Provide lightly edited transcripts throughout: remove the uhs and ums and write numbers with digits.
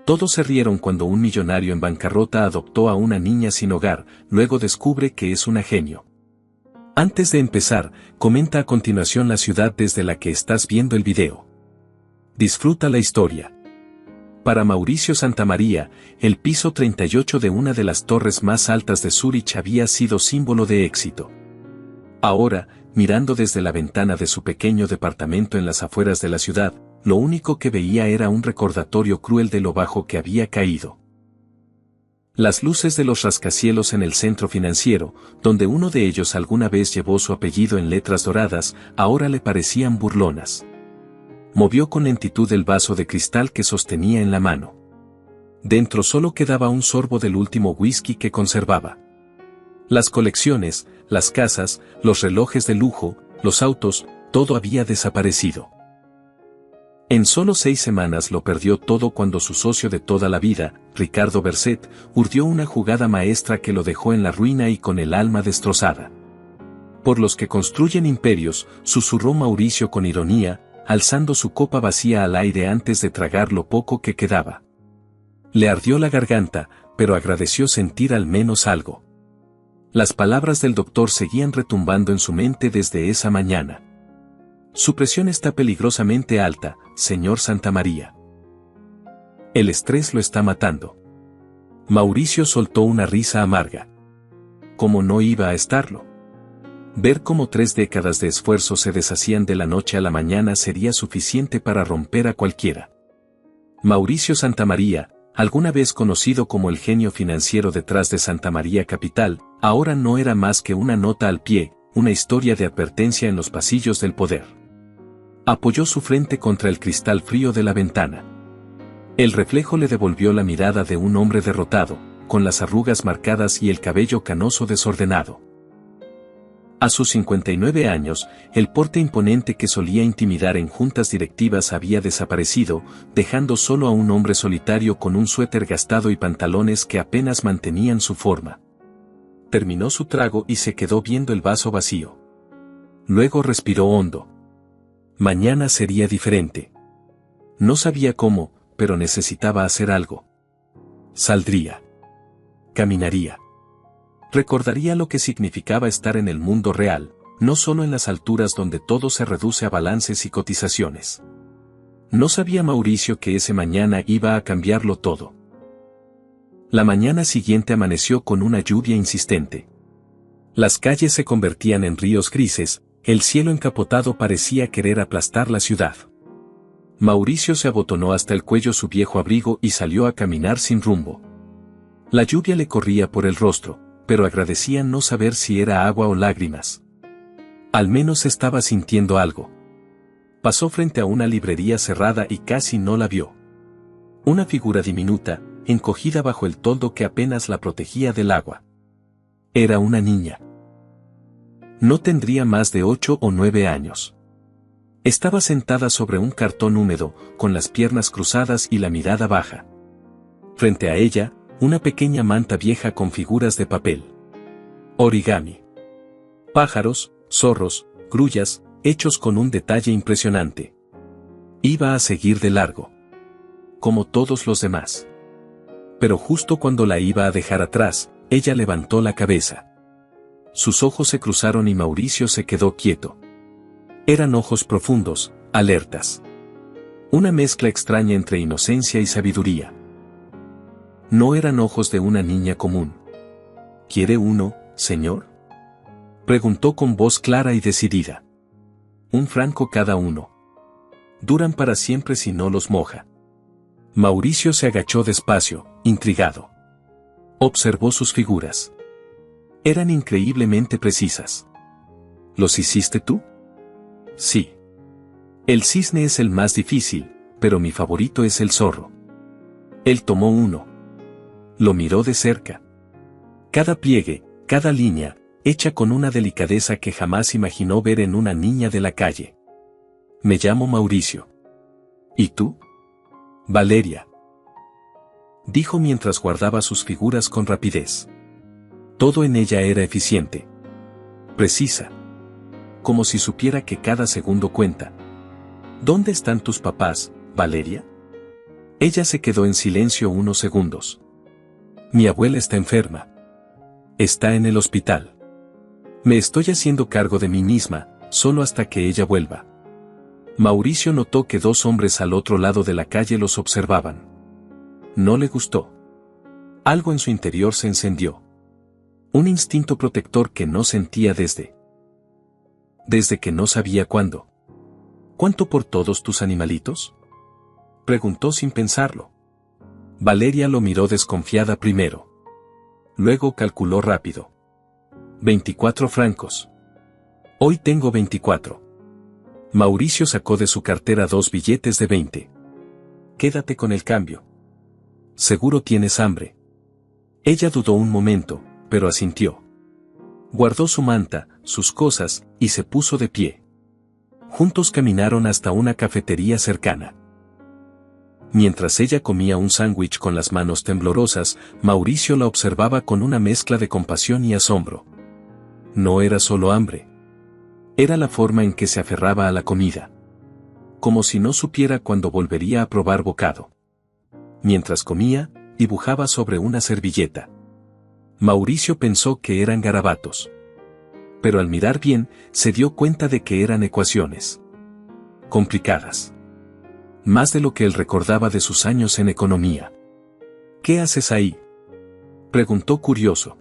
Todos se rieron cuando un millonario en bancarrota adoptó a una niña sin hogar, luego descubre que es una genio. Antes de empezar, comenta a continuación la ciudad desde la que estás viendo el video. Disfruta la historia. Para Mauricio Santamaría, el piso 38 de una de las torres más altas de Zúrich había sido símbolo de éxito. Ahora, mirando desde la ventana de su pequeño departamento en las afueras de la ciudad, lo único que veía era un recordatorio cruel de lo bajo que había caído. Las luces de los rascacielos en el centro financiero, donde uno de ellos alguna vez llevó su apellido en letras doradas, ahora le parecían burlonas. Movió con lentitud el vaso de cristal que sostenía en la mano. Dentro solo quedaba un sorbo del último whisky que conservaba. Las colecciones, las casas, los relojes de lujo, los autos, todo había desaparecido. En solo 6 semanas lo perdió todo cuando su socio de toda la vida, Ricardo Berset, urdió una jugada maestra que lo dejó en la ruina y con el alma destrozada. Por los que construyen imperios, susurró Mauricio con ironía, alzando su copa vacía al aire antes de tragar lo poco que quedaba. Le ardió la garganta, pero agradeció sentir al menos algo. Las palabras del doctor seguían retumbando en su mente desde esa mañana. Su presión está peligrosamente alta, señor Santamaría. El estrés lo está matando. Mauricio soltó una risa amarga. ¿Cómo no iba a estarlo? Ver cómo 3 décadas de esfuerzo se deshacían de la noche a la mañana sería suficiente para romper a cualquiera. Mauricio Santamaría, alguna vez conocido como el genio financiero detrás de Santamaría Capital, ahora no era más que una nota al pie, una historia de advertencia en los pasillos del poder. Apoyó su frente contra el cristal frío de la ventana. El reflejo le devolvió la mirada de un hombre derrotado, con las arrugas marcadas y el cabello canoso desordenado. A sus 59 años, el porte imponente que solía intimidar en juntas directivas había desaparecido, dejando solo a un hombre solitario con un suéter gastado y pantalones que apenas mantenían su forma. Terminó su trago y se quedó viendo el vaso vacío. Luego respiró hondo. Mañana sería diferente. No sabía cómo, pero necesitaba hacer algo. Saldría. Caminaría. Recordaría lo que significaba estar en el mundo real, no solo en las alturas donde todo se reduce a balances y cotizaciones. No sabía Mauricio que ese mañana iba a cambiarlo todo. La mañana siguiente amaneció con una lluvia insistente. Las calles se convertían en ríos grises, el cielo encapotado parecía querer aplastar la ciudad. Mauricio se abotonó hasta el cuello su viejo abrigo y salió a caminar sin rumbo. La lluvia le corría por el rostro, pero agradecía no saber si era agua o lágrimas. Al menos estaba sintiendo algo. Pasó frente a una librería cerrada y casi no la vio. Una figura diminuta, encogida bajo el toldo que apenas la protegía del agua. Era una niña. No tendría más de 8 o 9 años. Estaba sentada sobre un cartón húmedo, con las piernas cruzadas y la mirada baja. Frente a ella, una pequeña manta vieja con figuras de papel. Origami. Pájaros, zorros, grullas, hechos con un detalle impresionante. Iba a seguir de largo. Como todos los demás. Pero justo cuando la iba a dejar atrás, ella levantó la cabeza. Sus ojos se cruzaron y Mauricio se quedó quieto. Eran ojos profundos, alertas. Una mezcla extraña entre inocencia y sabiduría. No eran ojos de una niña común. ¿Quiere uno, señor? Preguntó con voz clara y decidida. Un franco cada uno. Duran para siempre si no los moja. Mauricio se agachó despacio, intrigado. Observó sus figuras. Eran increíblemente precisas. ¿Los hiciste tú? Sí. El cisne es el más difícil, pero mi favorito es el zorro. Él tomó uno. Lo miró de cerca. Cada pliegue, cada línea, hecha con una delicadeza que jamás imaginó ver en una niña de la calle. Me llamo Mauricio. ¿Y tú? Valeria. Dijo mientras guardaba sus figuras con rapidez. Todo en ella era eficiente. Precisa. Como si supiera que cada segundo cuenta. ¿Dónde están tus papás, Valeria? Ella se quedó en silencio unos segundos. Mi abuela está enferma. Está en el hospital. Me estoy haciendo cargo de mí misma, solo hasta que ella vuelva. Mauricio notó que dos hombres al otro lado de la calle los observaban. No le gustó. Algo en su interior se encendió. Un instinto protector que no sentía desde que no sabía cuándo. ¿Cuánto por todos tus animalitos?, preguntó sin pensarlo. Valeria lo miró desconfiada primero. Luego calculó rápido. 24 francos. Hoy tengo 24. Mauricio sacó de su cartera 2 billetes de 20. Quédate con el cambio. Seguro tienes hambre. Ella dudó un momento, pero asintió. Guardó su manta, sus cosas, y se puso de pie. Juntos caminaron hasta una cafetería cercana. Mientras ella comía un sándwich con las manos temblorosas, Mauricio la observaba con una mezcla de compasión y asombro. No era solo hambre. Era la forma en que se aferraba a la comida. Como si no supiera cuándo volvería a probar bocado. Mientras comía, dibujaba sobre una servilleta. Mauricio pensó que eran garabatos. Pero al mirar bien, se dio cuenta de que eran ecuaciones complicadas. Más de lo que él recordaba de sus años en economía. ¿Qué haces ahí?, preguntó curioso.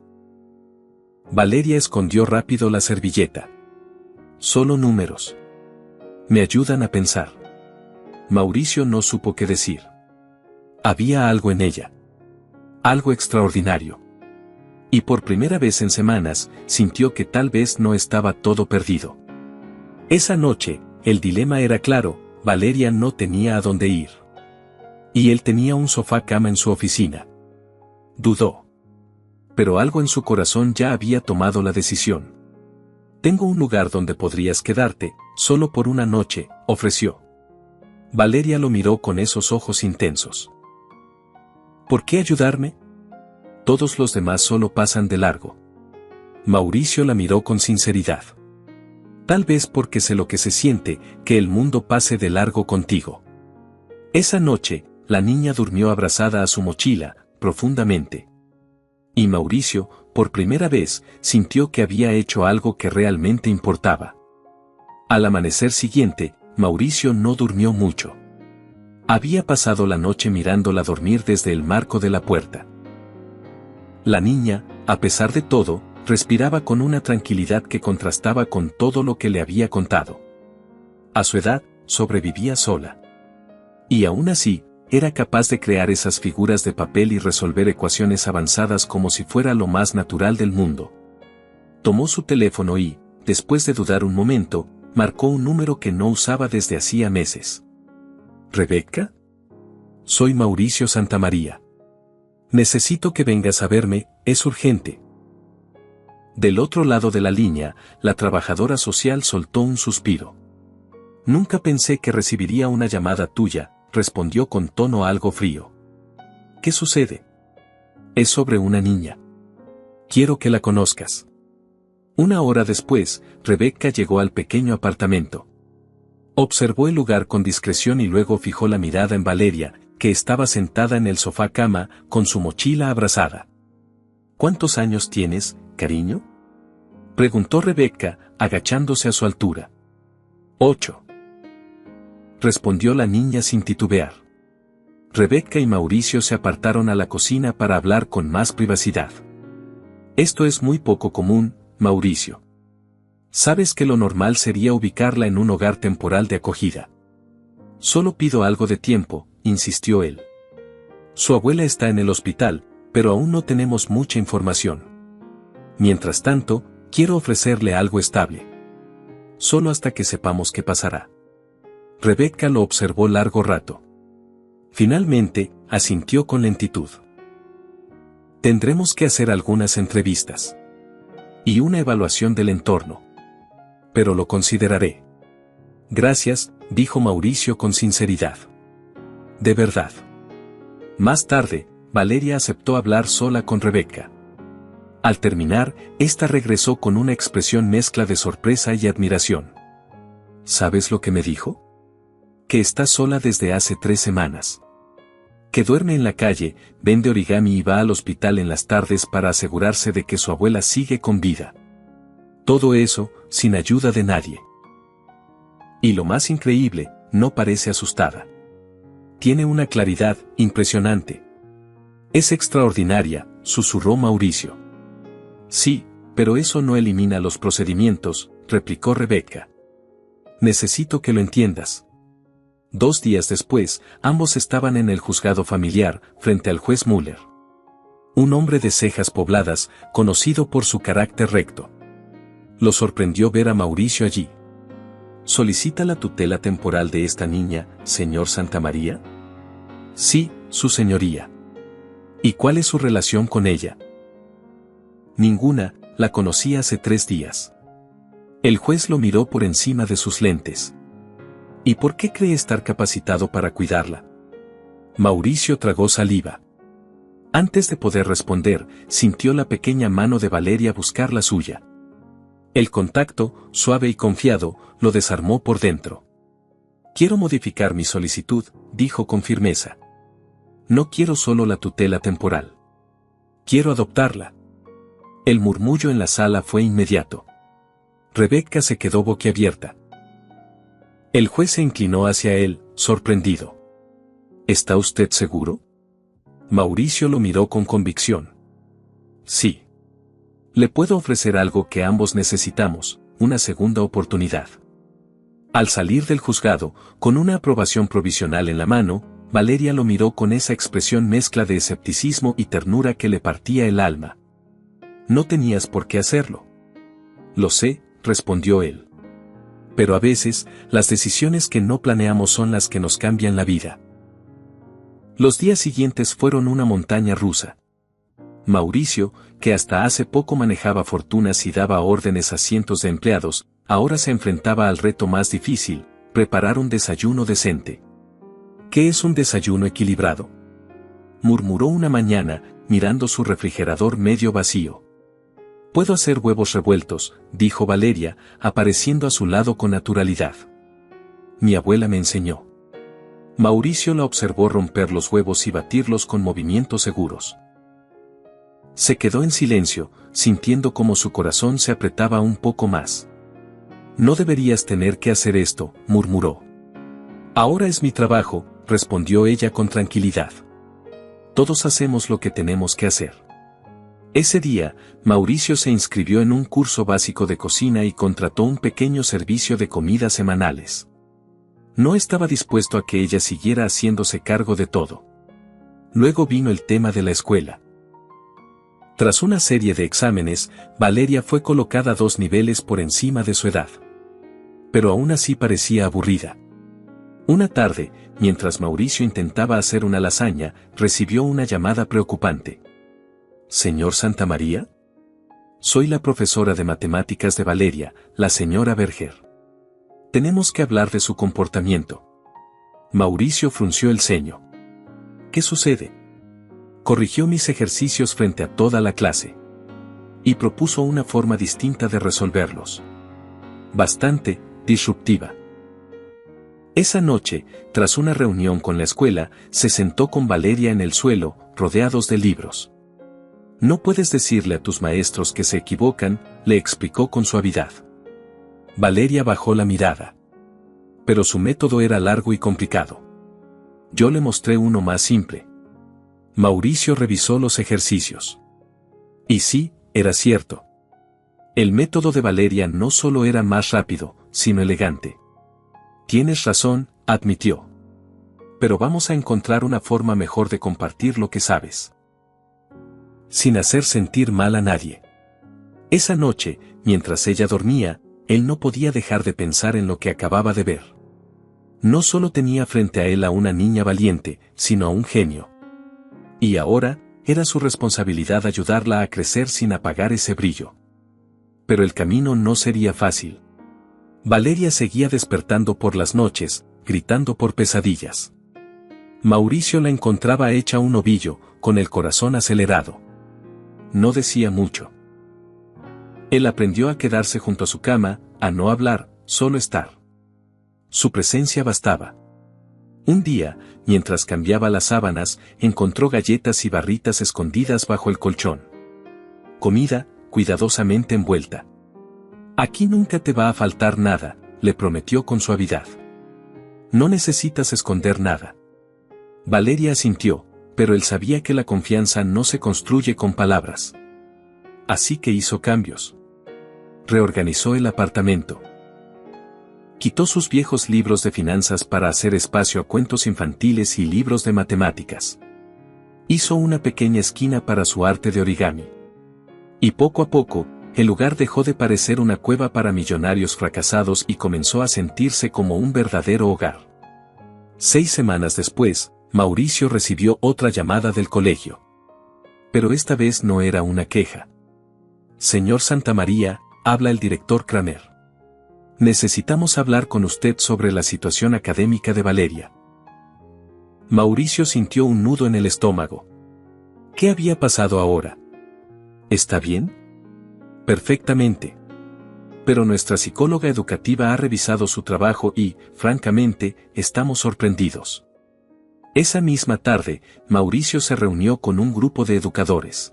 Valeria escondió rápido la servilleta. Solo números. Me ayudan a pensar. Mauricio no supo qué decir. Había algo en ella. Algo extraordinario. Y por primera vez en semanas, sintió que tal vez no estaba todo perdido. Esa noche, el dilema era claro: Valeria no tenía a dónde ir. Y él tenía un sofá-cama en su oficina. Dudó. Pero algo en su corazón ya había tomado la decisión. Tengo un lugar donde podrías quedarte, solo por una noche, ofreció. Valeria lo miró con esos ojos intensos. ¿Por qué ayudarme? Todos los demás solo pasan de largo. Mauricio la miró con sinceridad. Tal vez porque sé lo que se siente, que el mundo pase de largo contigo. Esa noche, la niña durmió abrazada a su mochila, profundamente. Y Mauricio, por primera vez, sintió que había hecho algo que realmente importaba. Al amanecer siguiente, Mauricio no durmió mucho. Había pasado la noche mirándola dormir desde el marco de la puerta. La niña, a pesar de todo, respiraba con una tranquilidad que contrastaba con todo lo que le había contado. A su edad, sobrevivía sola. Y aún así, era capaz de crear esas figuras de papel y resolver ecuaciones avanzadas como si fuera lo más natural del mundo. Tomó su teléfono y, después de dudar un momento, marcó un número que no usaba desde hacía meses. ¿Rebeca? Soy Mauricio Santamaría. Necesito que vengas a verme, es urgente. Del otro lado de la línea, la trabajadora social soltó un suspiro. Nunca pensé que recibiría una llamada tuya, respondió con tono algo frío. ¿Qué sucede? Es sobre una niña. Quiero que la conozcas. Una hora después, Rebeca llegó al pequeño apartamento. Observó el lugar con discreción y luego fijó la mirada en Valeria, que estaba sentada en el sofá-cama, con su mochila abrazada. ¿Cuántos años tienes, cariño?, preguntó Rebeca, agachándose a su altura. 8. Respondió la niña sin titubear. Rebeca y Mauricio se apartaron a la cocina para hablar con más privacidad. Esto es muy poco común, Mauricio. Sabes que lo normal sería ubicarla en un hogar temporal de acogida. Solo pido algo de tiempo, insistió él. Su abuela está en el hospital, pero aún no tenemos mucha información. Mientras tanto, quiero ofrecerle algo estable. Solo hasta que sepamos qué pasará. Rebeca lo observó largo rato. Finalmente, asintió con lentitud. Tendremos que hacer algunas entrevistas. Y una evaluación del entorno. Pero lo consideraré. Gracias, dijo Mauricio con sinceridad. De verdad. Más tarde, Valeria aceptó hablar sola con Rebeca. Al terminar, ésta regresó con una expresión mezcla de sorpresa y admiración. ¿Sabes lo que me dijo? Que está sola desde hace 3 semanas. Que duerme en la calle, vende origami y va al hospital en las tardes para asegurarse de que su abuela sigue con vida. Todo eso, sin ayuda de nadie. Y lo más increíble, no parece asustada. Tiene una claridad impresionante. Es extraordinaria, susurró Mauricio. Sí, pero eso no elimina los procedimientos, replicó Rebeca. Necesito que lo entiendas. 2 días después, ambos estaban en el juzgado familiar, frente al juez Müller. Un hombre de cejas pobladas, conocido por su carácter recto. Lo sorprendió ver a Mauricio allí. ¿Solicita la tutela temporal de esta niña, señor Santamaría? Sí, su señoría. ¿Y cuál es su relación con ella? Ninguna, la conocí hace 3 días. El juez lo miró por encima de sus lentes. ¿Y por qué cree estar capacitado para cuidarla? Mauricio tragó saliva. Antes de poder responder, sintió la pequeña mano de Valeria buscar la suya. El contacto, suave y confiado, lo desarmó por dentro. Quiero modificar mi solicitud, dijo con firmeza. No quiero solo la tutela temporal. Quiero adoptarla. El murmullo en la sala fue inmediato. Rebeca se quedó boquiabierta. El juez se inclinó hacia él, sorprendido. ¿Está usted seguro? Mauricio lo miró con convicción. Sí. Le puedo ofrecer algo que ambos necesitamos, una segunda oportunidad. Al salir del juzgado, con una aprobación provisional en la mano, Valeria lo miró con esa expresión mezcla de escepticismo y ternura que le partía el alma. No tenías por qué hacerlo. Lo sé, respondió él. Pero a veces, las decisiones que no planeamos son las que nos cambian la vida. Los días siguientes fueron una montaña rusa. Mauricio, que hasta hace poco manejaba fortunas y daba órdenes a cientos de empleados, ahora se enfrentaba al reto más difícil, preparar un desayuno decente. ¿Qué es un desayuno equilibrado?, murmuró una mañana, mirando su refrigerador medio vacío. Puedo hacer huevos revueltos, dijo Valeria, apareciendo a su lado con naturalidad. Mi abuela me enseñó. Mauricio la observó romper los huevos y batirlos con movimientos seguros. Se quedó en silencio, sintiendo como su corazón se apretaba un poco más. No deberías tener que hacer esto, murmuró. Ahora es mi trabajo, respondió ella con tranquilidad. Todos hacemos lo que tenemos que hacer. Ese día, Mauricio se inscribió en un curso básico de cocina y contrató un pequeño servicio de comidas semanales. No estaba dispuesto a que ella siguiera haciéndose cargo de todo. Luego vino el tema de la escuela. Tras una serie de exámenes, Valeria fue colocada 2 niveles por encima de su edad. Pero aún así parecía aburrida. Una tarde, mientras Mauricio intentaba hacer una lasaña, recibió una llamada preocupante. ¿Señor Santamaría? Soy la profesora de matemáticas de Valeria, la señora Berger. Tenemos que hablar de su comportamiento. Mauricio frunció el ceño. ¿Qué sucede? Corrigió mis ejercicios frente a toda la clase. Y propuso una forma distinta de resolverlos. Bastante disruptiva. Esa noche, tras una reunión con la escuela, se sentó con Valeria en el suelo, rodeados de libros. No puedes decirle a tus maestros que se equivocan, le explicó con suavidad. Valeria bajó la mirada. Pero su método era largo y complicado. Yo le mostré uno más simple. Mauricio revisó los ejercicios. Y sí, era cierto. El método de Valeria no solo era más rápido, sino elegante. Tienes razón, admitió. Pero vamos a encontrar una forma mejor de compartir lo que sabes. Sin hacer sentir mal a nadie. Esa noche, mientras ella dormía, él no podía dejar de pensar en lo que acababa de ver. No solo tenía frente a él a una niña valiente, sino a un genio. Y ahora, era su responsabilidad ayudarla a crecer sin apagar ese brillo. Pero el camino no sería fácil. Valeria seguía despertando por las noches, gritando por pesadillas. Mauricio la encontraba hecha un ovillo, con el corazón acelerado. No decía mucho. Él aprendió a quedarse junto a su cama, a no hablar, solo estar. Su presencia bastaba. Un día, mientras cambiaba las sábanas, encontró galletas y barritas escondidas bajo el colchón. Comida, cuidadosamente envuelta. Aquí nunca te va a faltar nada, le prometió con suavidad. No necesitas esconder nada. Valeria asintió, pero él sabía que la confianza no se construye con palabras. Así que hizo cambios. Reorganizó el apartamento. Quitó sus viejos libros de finanzas para hacer espacio a cuentos infantiles y libros de matemáticas. Hizo una pequeña esquina para su arte de origami. Y poco a poco, el lugar dejó de parecer una cueva para millonarios fracasados y comenzó a sentirse como un verdadero hogar. 6 semanas después, Mauricio recibió otra llamada del colegio. Pero esta vez no era una queja. Señor Santamaría, habla el director Kramer. Necesitamos hablar con usted sobre la situación académica de Valeria. Mauricio sintió un nudo en el estómago. ¿Qué había pasado ahora? ¿Está bien? Perfectamente. Pero nuestra psicóloga educativa ha revisado su trabajo y, francamente, estamos sorprendidos. Esa misma tarde, Mauricio se reunió con un grupo de educadores.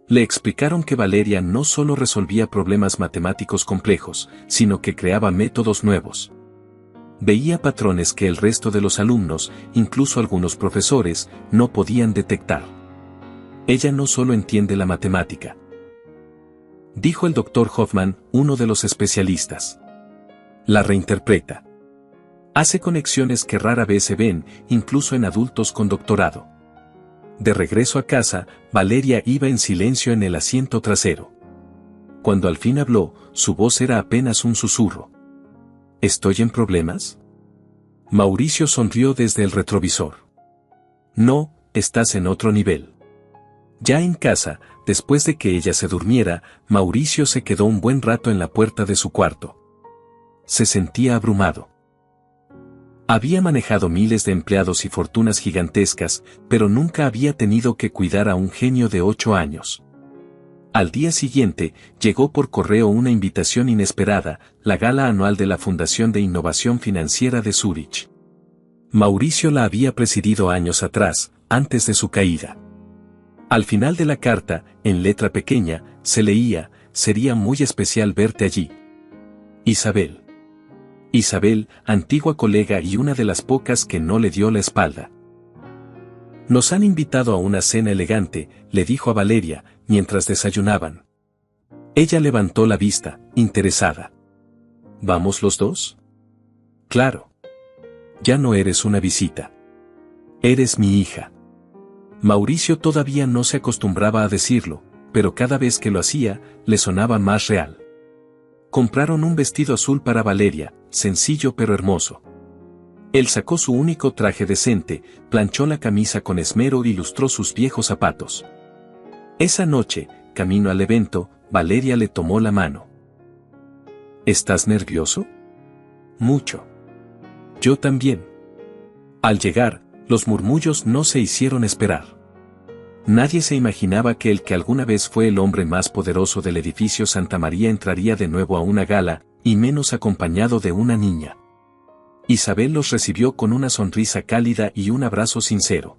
Le explicaron que Valeria no solo resolvía problemas matemáticos complejos, sino que creaba métodos nuevos. Veía patrones que el resto de los alumnos, incluso algunos profesores, no podían detectar. Ella no solo entiende la matemática, dijo el Dr. Hoffman, uno de los especialistas. La reinterpreta. Hace conexiones que rara vez se ven, incluso en adultos con doctorado. De regreso a casa, Valeria iba en silencio en el asiento trasero. Cuando al fin habló, su voz era apenas un susurro. ¿Estoy en problemas? Mauricio sonrió desde el retrovisor. No, estás en otro nivel. Ya en casa, después de que ella se durmiera, Mauricio se quedó un buen rato en la puerta de su cuarto. Se sentía abrumado. Había manejado miles de empleados y fortunas gigantescas, pero nunca había tenido que cuidar a un genio de 8 años. Al día siguiente, llegó por correo una invitación inesperada, la gala anual de la Fundación de Innovación Financiera de Zúrich. Mauricio la había presidido años atrás, antes de su caída. Al final de la carta, en letra pequeña, se leía: sería muy especial verte allí. Isabel. Isabel, antigua colega y una de las pocas que no le dio la espalda. Nos han invitado a una cena elegante, le dijo a Valeria, mientras desayunaban. Ella levantó la vista, interesada. ¿Vamos los dos? Claro. Ya no eres una visita. Eres mi hija. Mauricio todavía no se acostumbraba a decirlo, pero cada vez que lo hacía, le sonaba más real. Compraron un vestido azul para Valeria, sencillo pero hermoso. Él sacó su único traje decente, planchó la camisa con esmero y lustró sus viejos zapatos. Esa noche, camino al evento, Valeria le tomó la mano. ¿Estás nervioso? Mucho. Yo también. Al llegar, los murmullos no se hicieron esperar. Nadie se imaginaba que el que alguna vez fue el hombre más poderoso del edificio Santa María entraría de nuevo a una gala, y menos acompañado de una niña. Isabel los recibió con una sonrisa cálida y un abrazo sincero.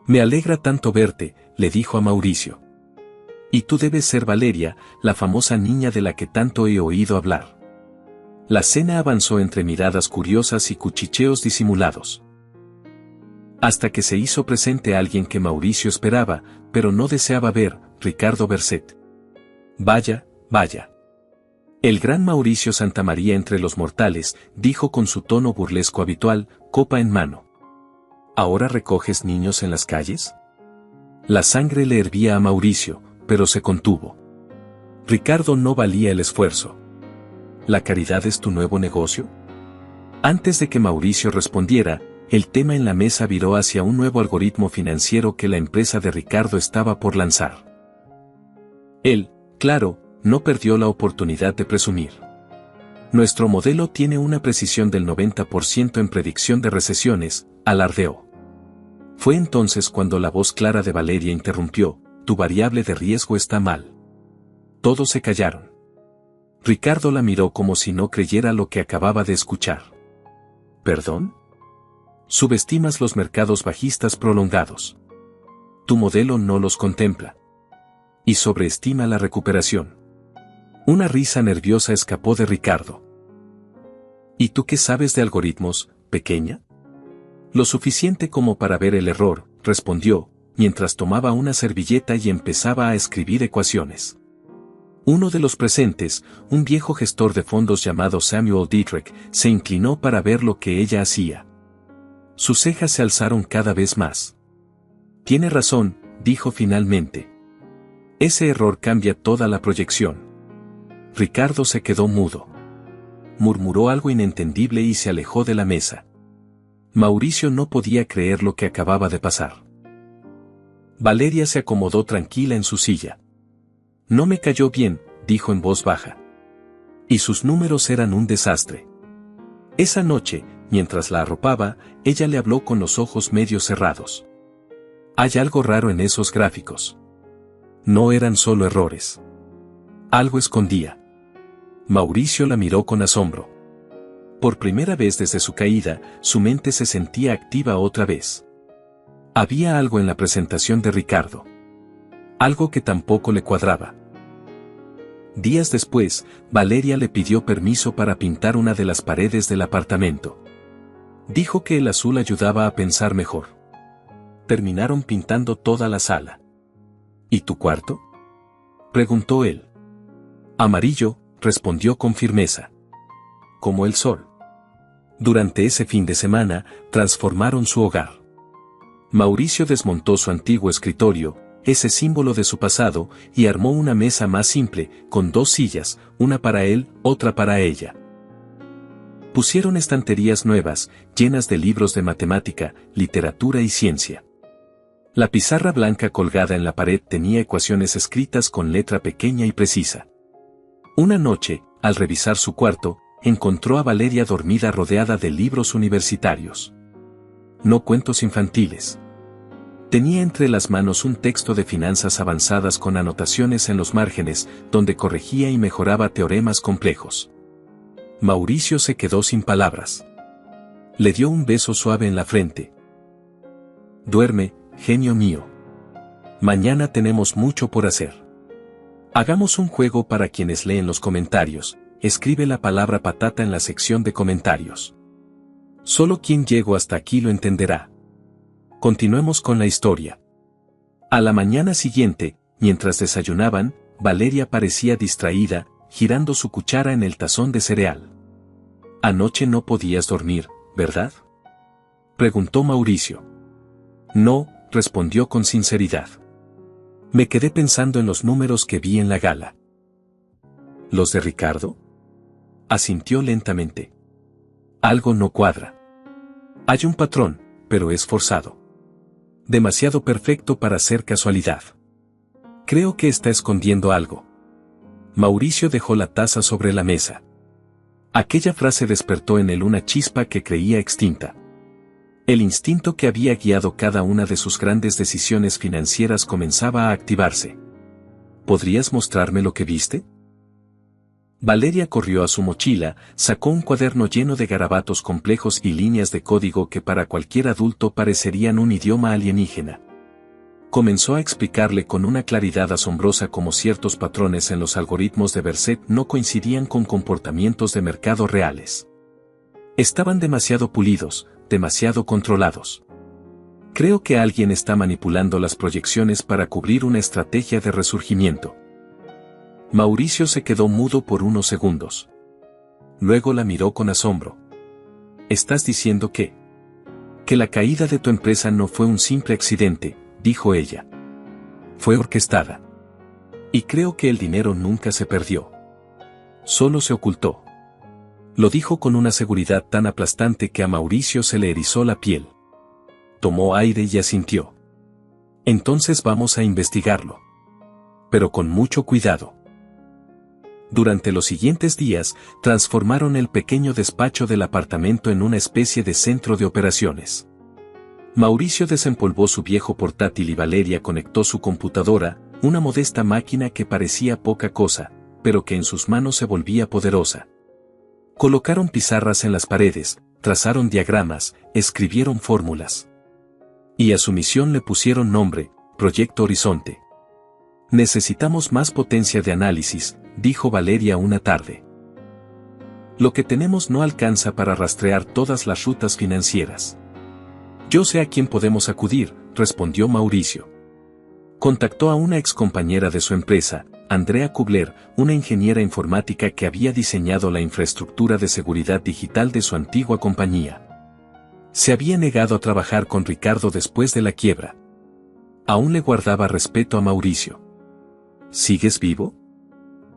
Me alegra tanto verte, le dijo a Mauricio. Y tú debes ser Valeria, la famosa niña de la que tanto he oído hablar. La cena avanzó entre miradas curiosas y cuchicheos disimulados. Hasta que se hizo presente alguien que Mauricio esperaba, pero no deseaba ver, Ricardo Berset. Vaya, vaya. El gran Mauricio Santamaría entre los mortales, dijo con su tono burlesco habitual, copa en mano. ¿Ahora recoges niños en las calles? La sangre le hervía a Mauricio, pero se contuvo. Ricardo no valía el esfuerzo. ¿La caridad es tu nuevo negocio? Antes de que Mauricio respondiera, el tema en la mesa viró hacia un nuevo algoritmo financiero que la empresa de Ricardo estaba por lanzar. Él, claro, no perdió la oportunidad de presumir. Nuestro modelo tiene una precisión del 90% en predicción de recesiones, alardeó. Fue entonces cuando la voz clara de Valeria interrumpió: tu variable de riesgo está mal. Todos se callaron. Ricardo la miró como si no creyera lo que acababa de escuchar. ¿Perdón? Subestimas los mercados bajistas prolongados. Tu modelo no los contempla. Y sobreestima la recuperación. Una risa nerviosa escapó de Ricardo. ¿Y tú qué sabes de algoritmos, pequeña? Lo suficiente como para ver el error, respondió, mientras tomaba una servilleta y empezaba a escribir ecuaciones. Uno de los presentes, un viejo gestor de fondos llamado Samuel Dietrich, se inclinó para ver lo que ella hacía. Sus cejas se alzaron cada vez más. Tiene razón, dijo finalmente. Ese error cambia toda la proyección. Ricardo se quedó mudo. Murmuró algo inentendible y se alejó de la mesa. Mauricio no podía creer lo que acababa de pasar. Valeria se acomodó tranquila en su silla. No me cayó bien, dijo en voz baja. Y sus números eran un desastre. Esa noche, mientras la arropaba, ella le habló con los ojos medio cerrados. Hay algo raro en esos gráficos. No eran solo errores. Algo escondía. Mauricio la miró con asombro. Por primera vez desde su caída, su mente se sentía activa otra vez. Había algo en la presentación de Ricardo. Algo que tampoco le cuadraba. Días después, Valeria le pidió permiso para pintar una de las paredes del apartamento. Dijo que el azul ayudaba a pensar mejor. Terminaron pintando toda la sala. ¿Y tu cuarto?, preguntó él. Amarillo, respondió con firmeza. Como el sol. Durante ese fin de semana, transformaron su hogar. Mauricio desmontó su antiguo escritorio, ese símbolo de su pasado, y armó una mesa más simple, con 2 sillas, una para él, otra para ella. Pusieron estanterías nuevas, llenas de libros de matemática, literatura y ciencia. La pizarra blanca colgada en la pared tenía ecuaciones escritas con letra pequeña y precisa. Una noche, al revisar su cuarto, encontró a Valeria dormida rodeada de libros universitarios. No cuentos infantiles. Tenía entre las manos un texto de finanzas avanzadas con anotaciones en los márgenes, donde corregía y mejoraba teoremas complejos. Mauricio se quedó sin palabras. Le dio un beso suave en la frente. Duerme, genio mío. Mañana tenemos mucho por hacer. Hagamos un juego para quienes leen los comentarios. Escribe la palabra patata en la sección de comentarios. Solo quien llegó hasta aquí lo entenderá. Continuemos con la historia. A la mañana siguiente, mientras desayunaban, Valeria parecía distraída, girando su cuchara en el tazón de cereal. Anoche no podías dormir, ¿verdad?, preguntó Mauricio. No, respondió con sinceridad. Me quedé pensando en los números que vi en la gala. ¿Los de Ricardo?, asintió lentamente. Algo no cuadra. Hay un patrón, pero es forzado. Demasiado perfecto para ser casualidad. Creo que está escondiendo algo. Mauricio dejó la taza sobre la mesa. Aquella frase despertó en él una chispa que creía extinta. El instinto que había guiado cada una de sus grandes decisiones financieras comenzaba a activarse. ¿Podrías mostrarme lo que viste?, Valeria corrió a su mochila, sacó un cuaderno lleno de garabatos complejos y líneas de código que para cualquier adulto parecerían un idioma alienígena. Comenzó a explicarle con una claridad asombrosa cómo ciertos patrones en los algoritmos de Berset no coincidían con comportamientos de mercado reales. Estaban demasiado pulidos, demasiado controlados. Creo que alguien está manipulando las proyecciones para cubrir una estrategia de resurgimiento. Mauricio se quedó mudo por unos segundos. Luego la miró con asombro. ¿Estás diciendo que la caída de tu empresa no fue un simple accidente?, dijo ella. Fue orquestada. Y creo que el dinero nunca se perdió. Solo se ocultó. Lo dijo con una seguridad tan aplastante que a Mauricio se le erizó la piel. Tomó aire y asintió. Entonces vamos a investigarlo. Pero con mucho cuidado. Durante los siguientes días, transformaron el pequeño despacho del apartamento en una especie de centro de operaciones. Mauricio desempolvó su viejo portátil y Valeria conectó su computadora, una modesta máquina que parecía poca cosa, pero que en sus manos se volvía poderosa. Colocaron pizarras en las paredes, trazaron diagramas, escribieron fórmulas. Y a su misión le pusieron nombre, Proyecto Horizonte. Necesitamos más potencia de análisis, dijo Valeria una tarde. Lo que tenemos no alcanza para rastrear todas las rutas financieras. Yo sé a quién podemos acudir, respondió Mauricio. Contactó a una excompañera de su empresa, Andrea Kubler, una ingeniera informática que había diseñado la infraestructura de seguridad digital de su antigua compañía. Se había negado a trabajar con Ricardo después de la quiebra. Aún le guardaba respeto a Mauricio. ¿Sigues vivo?,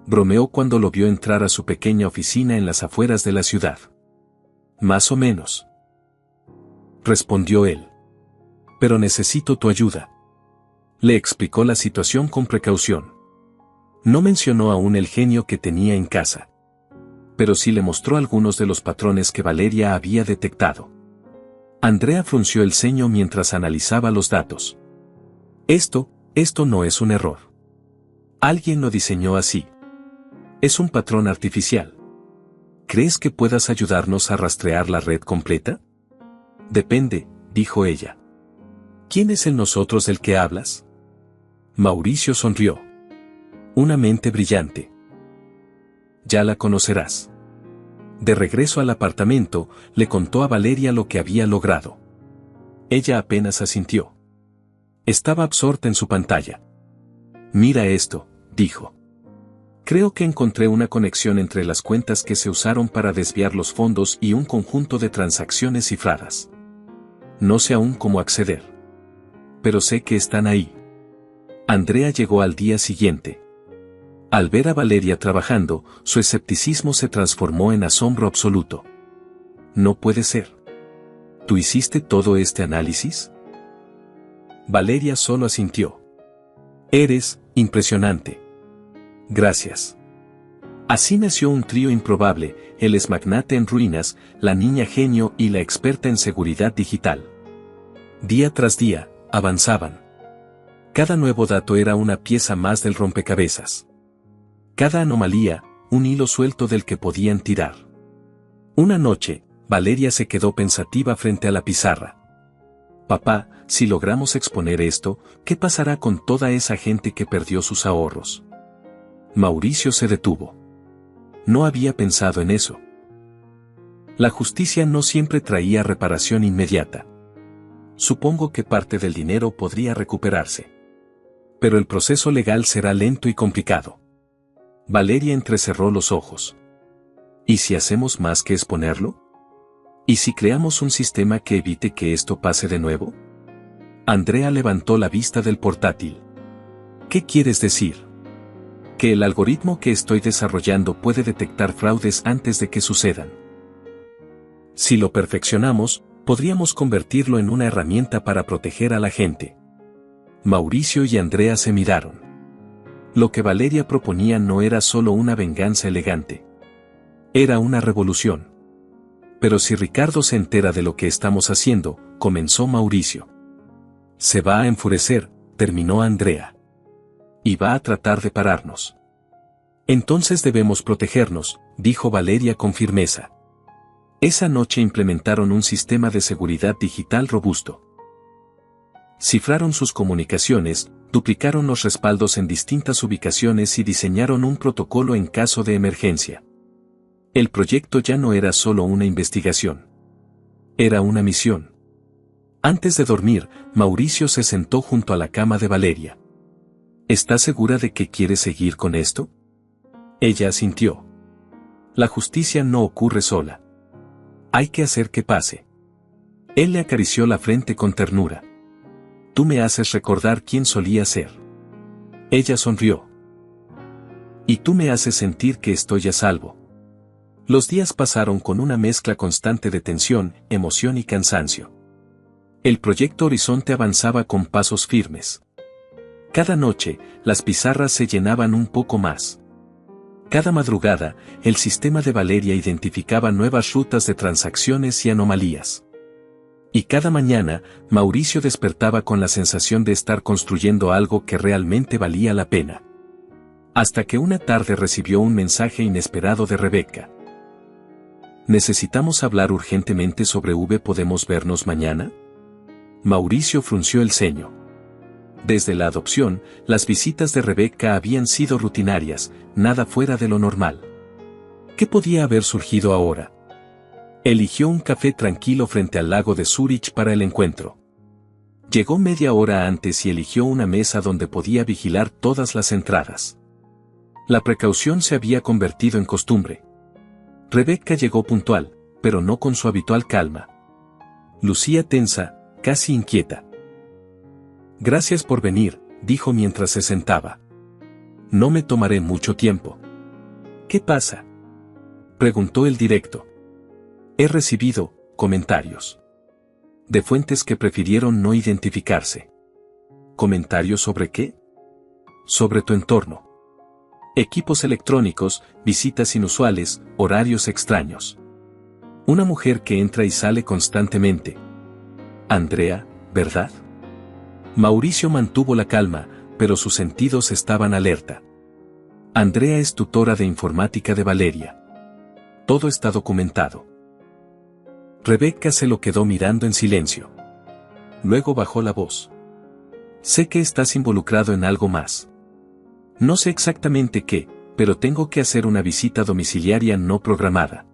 bromeó cuando lo vio entrar a su pequeña oficina en las afueras de la ciudad. Más o menos, respondió él. Pero necesito tu ayuda. Le explicó la situación con precaución. No mencionó aún el genio que tenía en casa. Pero sí le mostró algunos de los patrones que Valeria había detectado. Andrea frunció el ceño mientras analizaba los datos. Esto no es un error. Alguien lo diseñó así. Es un patrón artificial. ¿Crees que puedas ayudarnos a rastrear la red completa? Depende, dijo ella. ¿Quién es el nosotros del que hablas? Mauricio sonrió. Una mente brillante. Ya la conocerás. De regreso al apartamento, le contó a Valeria lo que había logrado. Ella apenas asintió. Estaba absorta en su pantalla. Mira esto, dijo. Creo que encontré una conexión entre las cuentas que se usaron para desviar los fondos y un conjunto de transacciones cifradas. No sé aún cómo acceder. Pero sé que están ahí. Andrea llegó al día siguiente. Al ver a Valeria trabajando, su escepticismo se transformó en asombro absoluto. No puede ser. ¿Tú hiciste todo este análisis? Valeria solo asintió. Eres impresionante. Gracias. Así nació un trío improbable, el exmagnate en ruinas, la niña genio y la experta en seguridad digital. Día tras día, avanzaban. Cada nuevo dato era una pieza más del rompecabezas. Cada anomalía, un hilo suelto del que podían tirar. Una noche, Valeria se quedó pensativa frente a la pizarra. Papá, si logramos exponer esto, ¿qué pasará con toda esa gente que perdió sus ahorros? Mauricio se detuvo. No había pensado en eso. La justicia no siempre traía reparación inmediata. Supongo que parte del dinero podría recuperarse. Pero el proceso legal será lento y complicado. Valeria entrecerró los ojos. ¿Y si hacemos más que exponerlo? ¿Y si creamos un sistema que evite que esto pase de nuevo? Andrea levantó la vista del portátil. ¿Qué quieres decir? Que el algoritmo que estoy desarrollando puede detectar fraudes antes de que sucedan. Si lo perfeccionamos, podríamos convertirlo en una herramienta para proteger a la gente. Mauricio y Andrea se miraron. Lo que Valeria proponía no era solo una venganza elegante. Era una revolución. Pero si Ricardo se entera de lo que estamos haciendo, comenzó Mauricio. Se va a enfurecer, terminó Andrea. Y va a tratar de pararnos. Entonces debemos protegernos, dijo Valeria con firmeza. Esa noche implementaron un sistema de seguridad digital robusto. Cifraron sus comunicaciones, duplicaron los respaldos en distintas ubicaciones y diseñaron un protocolo en caso de emergencia. El proyecto ya no era solo una investigación. Era una misión. Antes de dormir, Mauricio se sentó junto a la cama de Valeria. ¿Estás segura de que quieres seguir con esto? Ella asintió. La justicia no ocurre sola. Hay que hacer que pase. Él le acarició la frente con ternura. Tú me haces recordar quién solía ser. Ella sonrió. Y tú me haces sentir que estoy a salvo. Los días pasaron con una mezcla constante de tensión, emoción y cansancio. El proyecto Horizonte avanzaba con pasos firmes. Cada noche, las pizarras se llenaban un poco más. Cada madrugada, el sistema de Valeria identificaba nuevas rutas de transacciones y anomalías. Y cada mañana, Mauricio despertaba con la sensación de estar construyendo algo que realmente valía la pena. Hasta que una tarde recibió un mensaje inesperado de Rebeca. Necesitamos hablar urgentemente sobre ¿Podemos vernos mañana? Mauricio frunció el ceño. Desde la adopción, las visitas de Rebecca habían sido rutinarias, nada fuera de lo normal. ¿Qué podía haber surgido ahora? Eligió un café tranquilo frente al lago de Zúrich para el encuentro. Llegó media hora antes y eligió una mesa donde podía vigilar todas las entradas. La precaución se había convertido en costumbre. Rebecca llegó puntual, pero no con su habitual calma. Lucía tensa, casi inquieta. Gracias por venir, dijo mientras se sentaba. No me tomaré mucho tiempo. ¿Qué pasa?, preguntó el directo. He recibido comentarios de fuentes que prefirieron no identificarse. ¿Comentarios sobre qué? Sobre tu entorno. Equipos electrónicos, visitas inusuales, horarios extraños. Una mujer que entra y sale constantemente. Andrea, ¿verdad? Mauricio mantuvo la calma, pero sus sentidos estaban alerta. Andrea es tutora de informática de Valeria. Todo está documentado. Rebecca se lo quedó mirando en silencio. Luego bajó la voz. Sé que estás involucrado en algo más. No sé exactamente qué, pero tengo que hacer una visita domiciliaria no programada.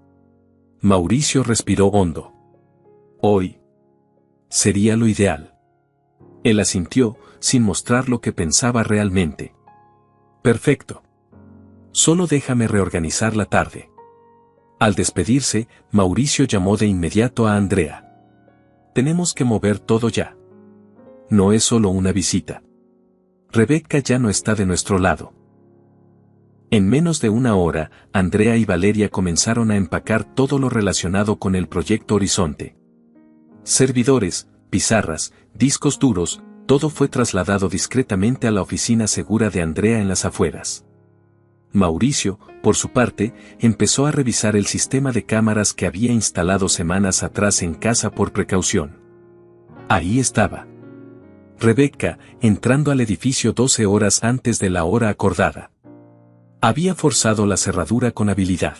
Mauricio respiró hondo. Hoy. Sería lo ideal. Él asintió, sin mostrar lo que pensaba realmente. Perfecto. Solo déjame reorganizar la tarde. Al despedirse, Mauricio llamó de inmediato a Andrea. Tenemos que mover todo ya. No es solo una visita. Rebecca ya no está de nuestro lado. En menos de una hora, Andrea y Valeria comenzaron a empacar todo lo relacionado con el proyecto Horizonte. Servidores, pizarras, discos duros, todo fue trasladado discretamente a la oficina segura de Andrea en las afueras. Mauricio, por su parte, empezó a revisar el sistema de cámaras que había instalado semanas atrás en casa por precaución. Ahí estaba Rebecca, entrando al edificio 12 horas antes de la hora acordada. Había forzado la cerradura con habilidad.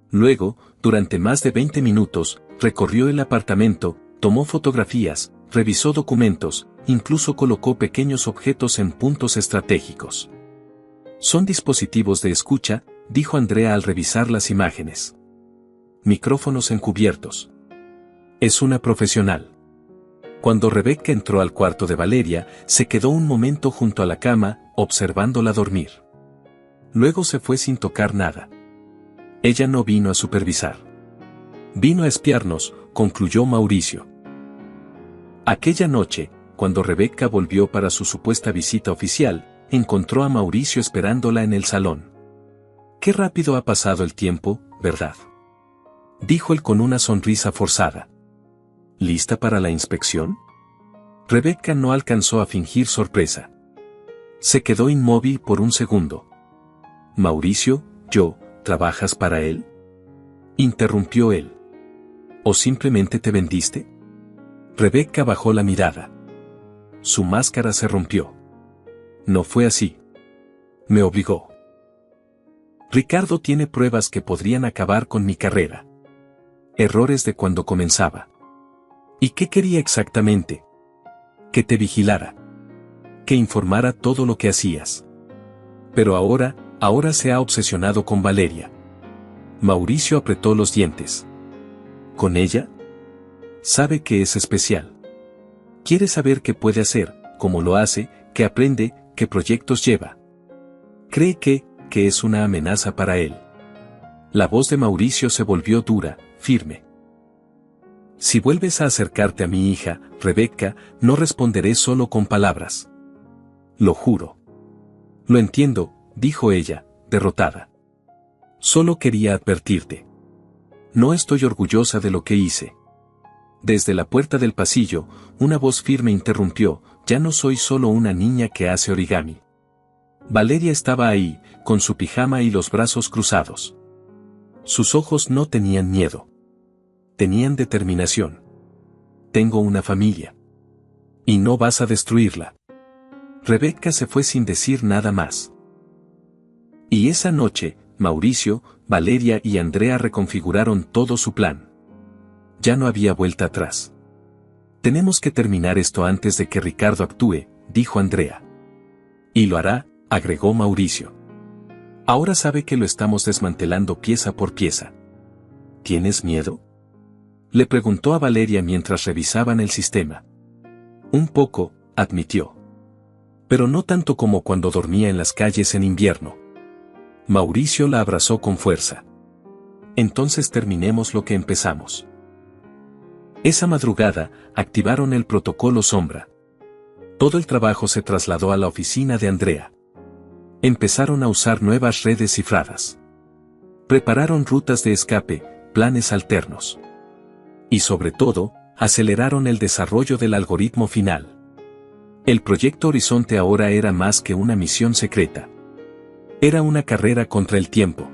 Luego, durante más de 20 minutos, recorrió el apartamento, tomó fotografías, revisó documentos, incluso colocó pequeños objetos en puntos estratégicos. Son dispositivos de escucha, dijo Andrea al revisar las imágenes. Micrófonos encubiertos. Es una profesional. Cuando Rebecca entró al cuarto de Valeria, se quedó un momento junto a la cama, observándola dormir. Luego se fue sin tocar nada. Ella no vino a supervisar. Vino a espiarnos, concluyó Mauricio. Aquella noche, cuando Rebecca volvió para su supuesta visita oficial, encontró a Mauricio esperándola en el salón. Qué rápido ha pasado el tiempo, ¿verdad?, dijo él con una sonrisa forzada. ¿Lista para la inspección? Rebecca no alcanzó a fingir sorpresa. Se quedó inmóvil por un segundo. Mauricio, ¿trabajas para él?, interrumpió él. ¿O simplemente te vendiste? Rebecca bajó la mirada. Su máscara se rompió. No fue así. Me obligó. Ricardo tiene pruebas que podrían acabar con mi carrera. Errores de cuando comenzaba. ¿Y qué quería exactamente? Que te vigilara. Que informara todo lo que hacías. Pero ahora se ha obsesionado con Valeria. Mauricio apretó los dientes. ¿Con ella? Sabe que es especial. Quiere saber qué puede hacer, cómo lo hace, qué aprende, qué proyectos lleva. Cree que es una amenaza para él. La voz de Mauricio se volvió dura, firme. Si vuelves a acercarte a mi hija, Rebecca, no responderé solo con palabras. Lo juro. Lo entiendo, dijo ella, derrotada. Solo quería advertirte. No estoy orgullosa de lo que hice. Desde la puerta del pasillo, una voz firme interrumpió, ya no soy solo una niña que hace origami. Valeria estaba ahí, con su pijama y los brazos cruzados. Sus ojos no tenían miedo. Tenían determinación. Tengo una familia. Y no vas a destruirla. Rebecca se fue sin decir nada más. Y esa noche, Mauricio, Valeria y Andrea reconfiguraron todo su plan. Ya no había vuelta atrás. Tenemos que terminar esto antes de que Ricardo actúe, dijo Andrea. Y lo hará, agregó Mauricio. Ahora sabe que lo estamos desmantelando pieza por pieza. ¿Tienes miedo?, le preguntó a Valeria mientras revisaban el sistema. Un poco, admitió. Pero no tanto como cuando dormía en las calles en invierno. Mauricio la abrazó con fuerza. Entonces terminemos lo que empezamos. Esa madrugada, activaron el protocolo Sombra. Todo el trabajo se trasladó a la oficina de Andrea. Empezaron a usar nuevas redes cifradas. Prepararon rutas de escape, planes alternos. Y sobre todo, aceleraron el desarrollo del algoritmo final. El proyecto Horizonte ahora era más que una misión secreta. Era una carrera contra el tiempo.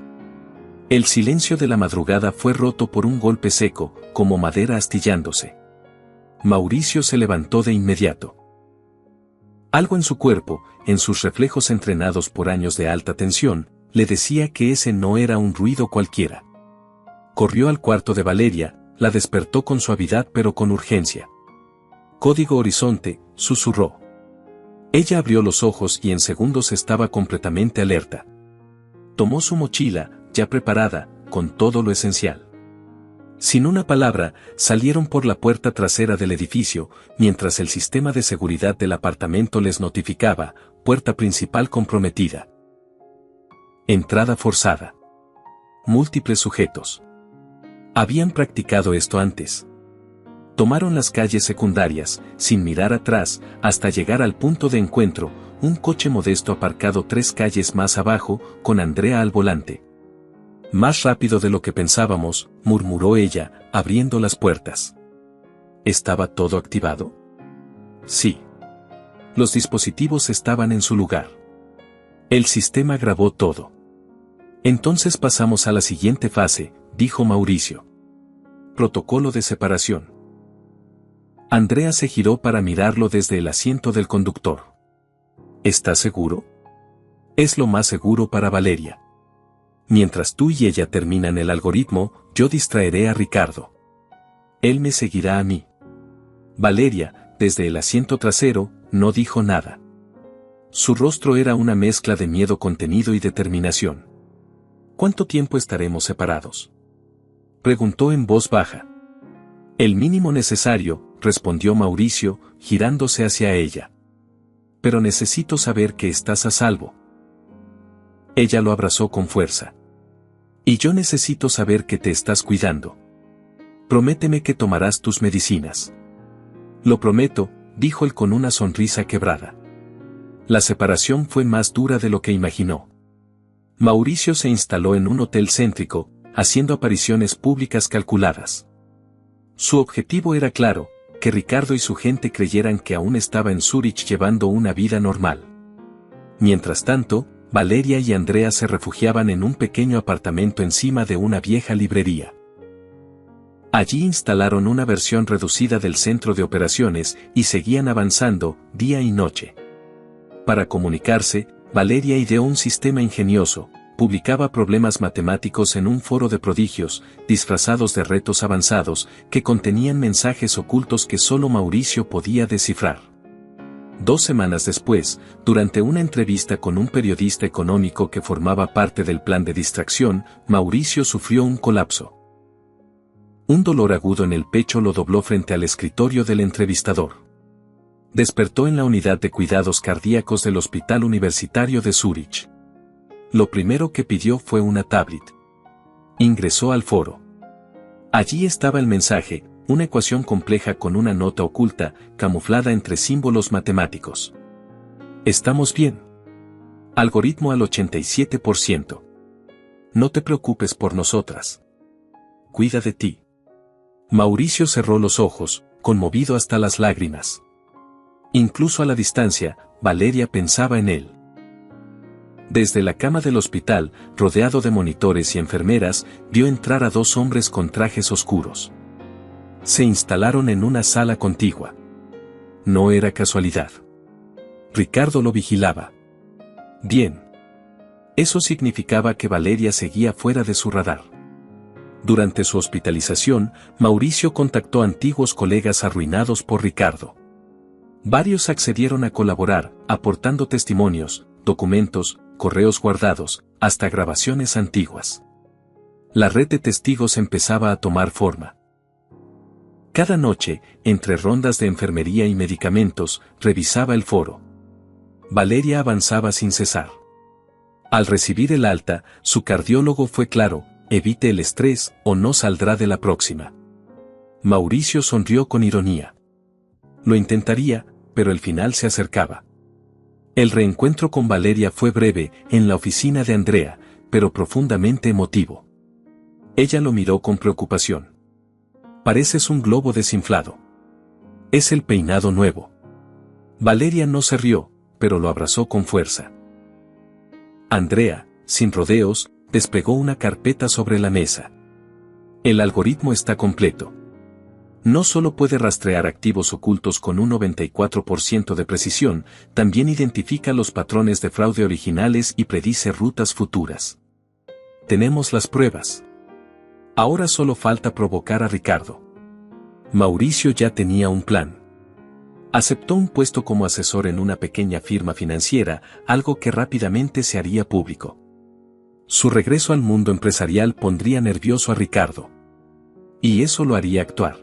El silencio de la madrugada fue roto por un golpe seco, como madera astillándose. Mauricio se levantó de inmediato. Algo en su cuerpo, en sus reflejos entrenados por años de alta tensión, le decía que ese no era un ruido cualquiera. Corrió al cuarto de Valeria, la despertó con suavidad pero con urgencia. Código Horizonte, susurró. Ella abrió los ojos y en segundos estaba completamente alerta. Tomó su mochila, ya preparada, con todo lo esencial. Sin una palabra, salieron por la puerta trasera del edificio, mientras el sistema de seguridad del apartamento les notificaba, puerta principal comprometida. Entrada forzada. Múltiples sujetos. Habían practicado esto antes. Tomaron las calles secundarias, sin mirar atrás, hasta llegar al punto de encuentro, un coche modesto aparcado 3 calles más abajo, con Andrea al volante. Más rápido de lo que pensábamos, murmuró ella, abriendo las puertas. ¿Estaba todo activado? Sí. Los dispositivos estaban en su lugar. El sistema grabó todo. Entonces pasamos a la siguiente fase, dijo Mauricio. Protocolo de separación. Andrea se giró para mirarlo desde el asiento del conductor. ¿Estás seguro? Es lo más seguro para Valeria. Mientras tú y ella terminan el algoritmo, yo distraeré a Ricardo. Él me seguirá a mí. Valeria, desde el asiento trasero, no dijo nada. Su rostro era una mezcla de miedo contenido y determinación. ¿Cuánto tiempo estaremos separados?, preguntó en voz baja. El mínimo necesario, respondió Mauricio, girándose hacia ella. Pero necesito saber que estás a salvo. Ella lo abrazó con fuerza. Y yo necesito saber que te estás cuidando. Prométeme que tomarás tus medicinas. Lo prometo, dijo él con una sonrisa quebrada. La separación fue más dura de lo que imaginó. Mauricio se instaló en un hotel céntrico, haciendo apariciones públicas calculadas. Su objetivo era claro, que Ricardo y su gente creyeran que aún estaba en Zúrich llevando una vida normal. Mientras tanto, Valeria y Andrea se refugiaban en un pequeño apartamento encima de una vieja librería. Allí instalaron una versión reducida del centro de operaciones y seguían avanzando, día y noche. Para comunicarse, Valeria ideó un sistema ingenioso, publicaba problemas matemáticos en un foro de prodigios, disfrazados de retos avanzados, que contenían mensajes ocultos que solo Mauricio podía descifrar. 2 semanas después, durante una entrevista con un periodista económico que formaba parte del plan de distracción, Mauricio sufrió un colapso. Un dolor agudo en el pecho lo dobló frente al escritorio del entrevistador. Despertó en la unidad de cuidados cardíacos del Hospital Universitario de Zúrich. Lo primero que pidió fue una tablet. Ingresó al foro. Allí estaba el mensaje, una ecuación compleja con una nota oculta, camuflada entre símbolos matemáticos. Estamos bien. Algoritmo al 87%. No te preocupes por nosotras. Cuida de ti. Mauricio cerró los ojos, conmovido hasta las lágrimas. Incluso a la distancia, Valeria pensaba en él. Desde la cama del hospital, rodeado de monitores y enfermeras, vio entrar a 2 hombres con trajes oscuros. Se instalaron en una sala contigua. No era casualidad. Ricardo lo vigilaba. Bien. Eso significaba que Valeria seguía fuera de su radar. Durante su hospitalización, Mauricio contactó a antiguos colegas arruinados por Ricardo. Varios accedieron a colaborar, aportando testimonios, documentos, correos guardados, hasta grabaciones antiguas. La red de testigos empezaba a tomar forma. Cada noche, entre rondas de enfermería y medicamentos, revisaba el foro. Valeria avanzaba sin cesar. Al recibir el alta, su cardiólogo fue claro: evite el estrés o no saldrá de la próxima. Mauricio sonrió con ironía. Lo intentaría, pero el final se acercaba. El reencuentro con Valeria fue breve, en la oficina de Andrea, pero profundamente emotivo. Ella lo miró con preocupación. Pareces un globo desinflado. Es el peinado nuevo. Valeria no se rió, pero lo abrazó con fuerza. Andrea, sin rodeos, desplegó una carpeta sobre la mesa. El algoritmo está completo. No solo puede rastrear activos ocultos con un 94% de precisión, también identifica los patrones de fraude originales y predice rutas futuras. Tenemos las pruebas. Ahora solo falta provocar a Ricardo. Mauricio ya tenía un plan. Aceptó un puesto como asesor en una pequeña firma financiera, algo que rápidamente se haría público. Su regreso al mundo empresarial pondría nervioso a Ricardo. Y eso lo haría actuar.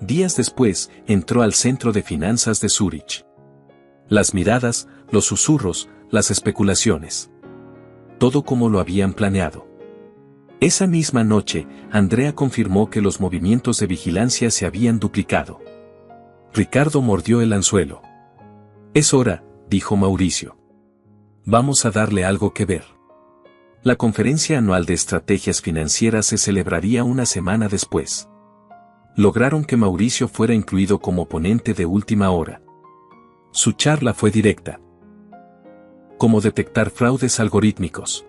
Días después, entró al centro de finanzas de Zúrich. Las miradas, los susurros, las especulaciones. Todo como lo habían planeado. Esa misma noche, Andrea confirmó que los movimientos de vigilancia se habían duplicado. Ricardo mordió el anzuelo. Es hora, dijo Mauricio. Vamos a darle algo que ver. La conferencia anual de estrategias financieras se celebraría una semana después. Lograron que Mauricio fuera incluido como ponente de última hora. Su charla fue directa. Cómo detectar fraudes algorítmicos.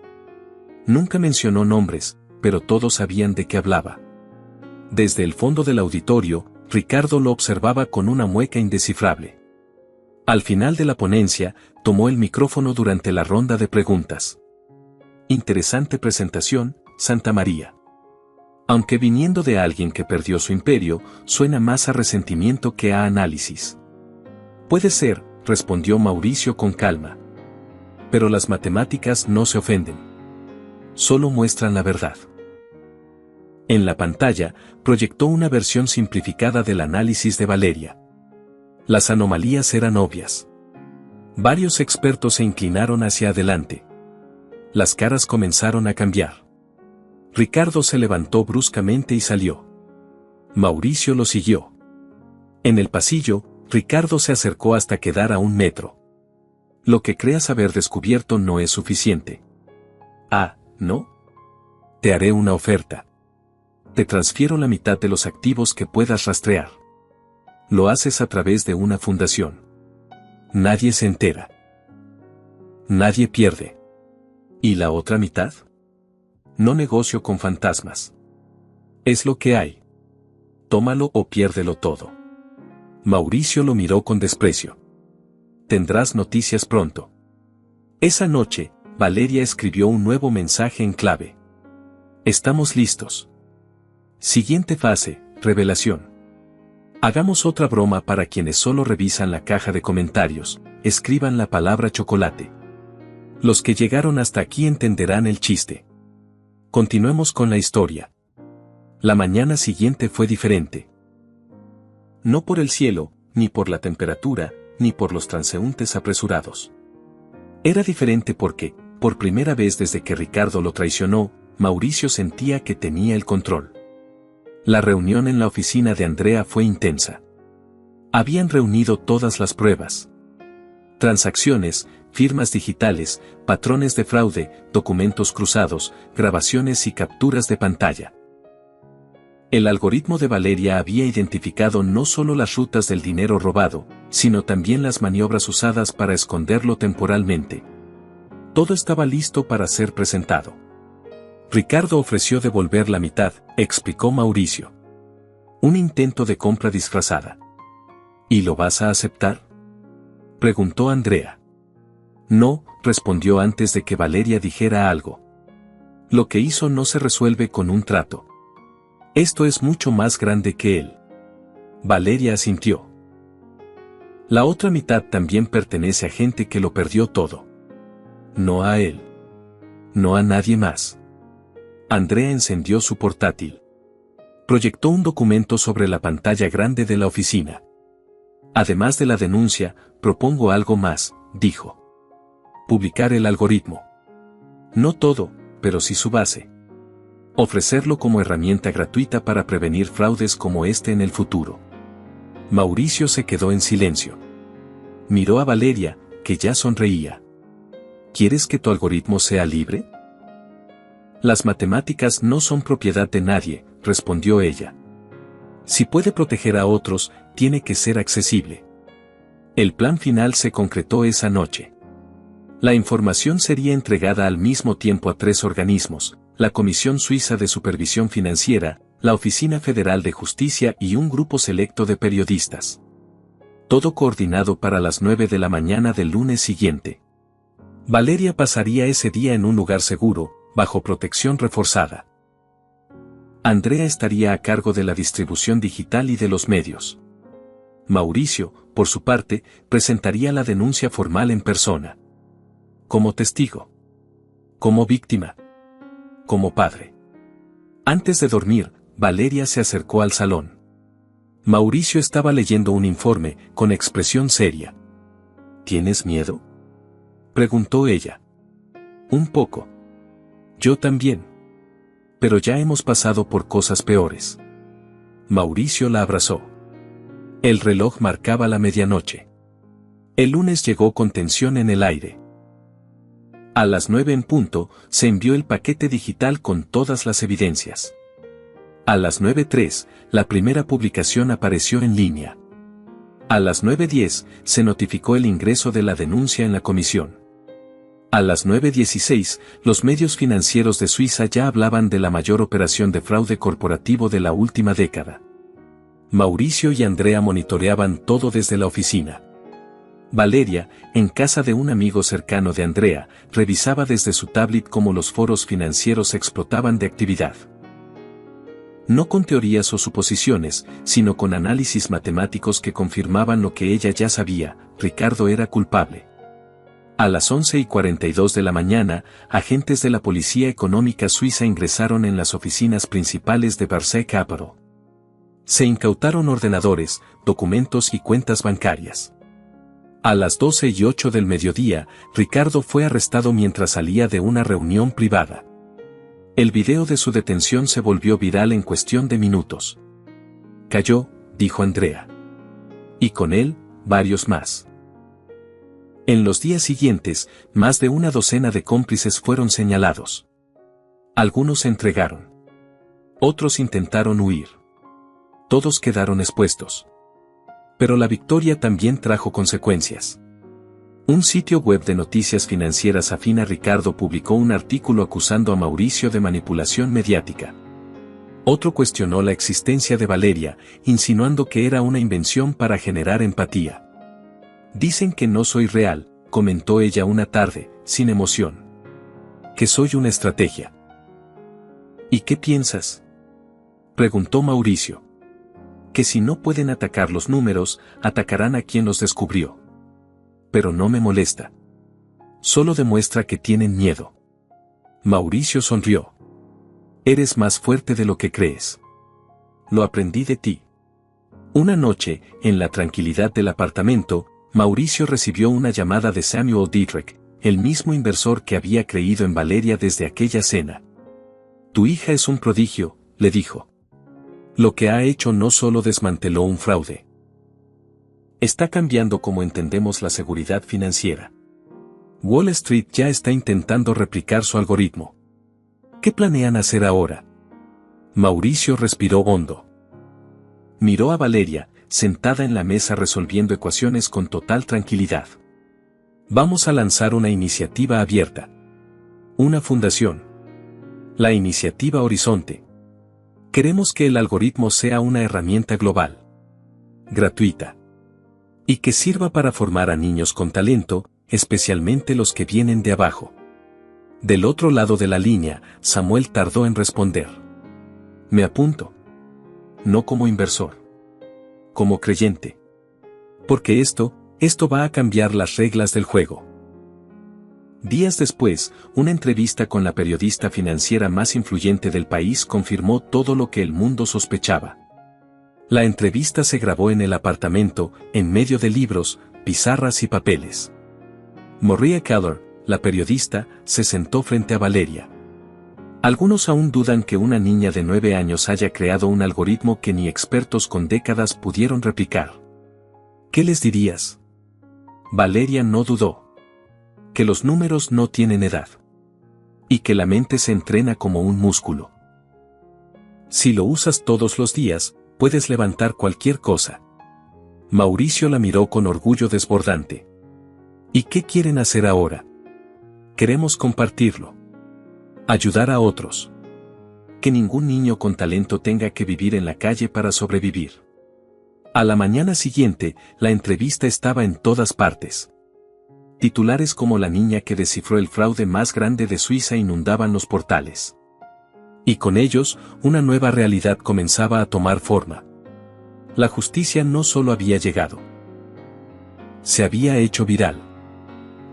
Nunca mencionó nombres, pero todos sabían de qué hablaba. Desde el fondo del auditorio, Ricardo lo observaba con una mueca indescifrable. Al final de la ponencia, tomó el micrófono durante la ronda de preguntas. Interesante presentación, Santa María. Aunque viniendo de alguien que perdió su imperio, suena más a resentimiento que a análisis. Puede ser, respondió Mauricio con calma. Pero las matemáticas no se ofenden. Solo muestran la verdad. En la pantalla, proyectó una versión simplificada del análisis de Valeria. Las anomalías eran obvias. Varios expertos se inclinaron hacia adelante. Las caras comenzaron a cambiar. Ricardo se levantó bruscamente y salió. Mauricio lo siguió. En el pasillo, Ricardo se acercó hasta quedar a 1 metro. Lo que creas haber descubierto no es suficiente. Ah, ¿no? Te haré una oferta. Te transfiero la mitad de los activos que puedas rastrear. Lo haces a través de una fundación. Nadie se entera. Nadie pierde. ¿Y la otra mitad? No negocio con fantasmas. Es lo que hay. Tómalo o piérdelo todo. Mauricio lo miró con desprecio. Tendrás noticias pronto. Esa noche, Valeria escribió un nuevo mensaje en clave. Estamos listos. Siguiente fase, revelación. Hagamos otra broma para quienes solo revisan la caja de comentarios, escriban la palabra chocolate. Los que llegaron hasta aquí entenderán el chiste. Continuemos con la historia. La mañana siguiente fue diferente. No por el cielo, ni por la temperatura, ni por los transeúntes apresurados. Era diferente porque, por primera vez desde que Ricardo lo traicionó, Mauricio sentía que tenía el control. La reunión en la oficina de Andrea fue intensa. Habían reunido todas las pruebas. Transacciones, firmas digitales, patrones de fraude, documentos cruzados, grabaciones y capturas de pantalla. El algoritmo de Valeria había identificado no solo las rutas del dinero robado, sino también las maniobras usadas para esconderlo temporalmente. Todo estaba listo para ser presentado. Ricardo ofreció devolver la mitad, explicó Mauricio. Un intento de compra disfrazada. ¿Y lo vas a aceptar?, preguntó Andrea. No, respondió antes de que Valeria dijera algo. Lo que hizo no se resuelve con un trato. Esto es mucho más grande que él. Valeria asintió. La otra mitad también pertenece a gente que lo perdió todo. No a él. No a nadie más. Andrea encendió su portátil. Proyectó un documento sobre la pantalla grande de la oficina. Además de la denuncia, propongo algo más, dijo. Publicar el algoritmo. No todo, pero sí su base. Ofrecerlo como herramienta gratuita para prevenir fraudes como este en el futuro. Mauricio se quedó en silencio. Miró a Valeria, que ya sonreía. ¿Quieres que tu algoritmo sea libre? Las matemáticas no son propiedad de nadie, respondió ella. Si puede proteger a otros, tiene que ser accesible. El plan final se concretó esa noche. La información sería entregada al mismo tiempo a 3 organismos, la Comisión Suiza de Supervisión Financiera, la Oficina Federal de Justicia y un grupo selecto de periodistas. Todo coordinado para las 9 de la mañana del lunes siguiente. Valeria pasaría ese día en un lugar seguro, bajo protección reforzada. Andrea estaría a cargo de la distribución digital y de los medios. Mauricio, por su parte, presentaría la denuncia formal en persona. Como testigo. Como víctima. Como padre. Antes de dormir, Valeria se acercó al salón. Mauricio estaba leyendo un informe, con expresión seria. ¿Tienes miedo?, preguntó ella. Un poco. Yo también. Pero ya hemos pasado por cosas peores. Mauricio la abrazó. El reloj marcaba la medianoche. El lunes llegó con tensión en el aire. A las 9 en punto, se envió el paquete digital con todas las evidencias. A las 9:03, la primera publicación apareció en línea. A las 9:10, se notificó el ingreso de la denuncia en la comisión. A las 9:16, los medios financieros de Suiza ya hablaban de la mayor operación de fraude corporativo de la última década. Mauricio y Andrea monitoreaban todo desde la oficina. Valeria, en casa de un amigo cercano de Andrea, revisaba desde su tablet cómo los foros financieros explotaban de actividad. No con teorías o suposiciones, sino con análisis matemáticos que confirmaban lo que ella ya sabía: Ricardo era culpable. A las 11:42 de la mañana, agentes de la Policía Económica Suiza ingresaron en las oficinas principales de Bercy Capital. Se incautaron ordenadores, documentos y cuentas bancarias. A las 12:08 del mediodía, Ricardo fue arrestado mientras salía de una reunión privada. El video de su detención se volvió viral en cuestión de minutos. Cayó, dijo Andrea. Y con él, varios más. En los días siguientes, más de una docena de cómplices fueron señalados. Algunos se entregaron. Otros intentaron huir. Todos quedaron expuestos. Pero la victoria también trajo consecuencias. Un sitio web de noticias financieras afín a Ricardo publicó un artículo acusando a Mauricio de manipulación mediática. Otro cuestionó la existencia de Valeria, insinuando que era una invención para generar empatía. Dicen que no soy real, comentó ella una tarde, sin emoción. Que soy una estrategia. ¿Y qué piensas?, preguntó Mauricio. Que si no pueden atacar los números, atacarán a quien los descubrió. Pero no me molesta. Solo demuestra que tienen miedo. Mauricio sonrió. Eres más fuerte de lo que crees. Lo aprendí de ti. Una noche, en la tranquilidad del apartamento, Mauricio recibió una llamada de Samuel Dietrich, el mismo inversor que había creído en Valeria desde aquella cena. Tu hija es un prodigio, le dijo. Lo que ha hecho no solo desmanteló un fraude. Está cambiando cómo entendemos la seguridad financiera. Wall Street ya está intentando replicar su algoritmo. ¿Qué planean hacer ahora? Mauricio respiró hondo. Miró a Valeria, sentada en la mesa resolviendo ecuaciones con total tranquilidad. Vamos a lanzar una iniciativa abierta. Una fundación. La iniciativa Horizonte. Queremos que el algoritmo sea una herramienta global. Gratuita. Y que sirva para formar a niños con talento, especialmente los que vienen de abajo. Del otro lado de la línea, Samuel tardó en responder. Me apunto. No como inversor. Como creyente. Porque esto va a cambiar las reglas del juego. Días después, una entrevista con la periodista financiera más influyente del país confirmó todo lo que el mundo sospechaba. La entrevista se grabó en el apartamento, en medio de libros, pizarras y papeles. Maria Keller, la periodista, se sentó frente a Valeria. Algunos aún dudan que una niña de 9 años haya creado un algoritmo que ni expertos con décadas pudieron replicar. ¿Qué les dirías? Valeria no dudó. Que los números no tienen edad. Y que la mente se entrena como un músculo. Si lo usas todos los días, puedes levantar cualquier cosa. Mauricio la miró con orgullo desbordante. ¿Y qué quieren hacer ahora? Queremos compartirlo. Ayudar a otros. Que ningún niño con talento tenga que vivir en la calle para sobrevivir. A la mañana siguiente, la entrevista estaba en todas partes. Titulares como la niña que descifró el fraude más grande de Suiza inundaban los portales. Y con ellos, una nueva realidad comenzaba a tomar forma. La justicia no solo había llegado. Se había hecho viral.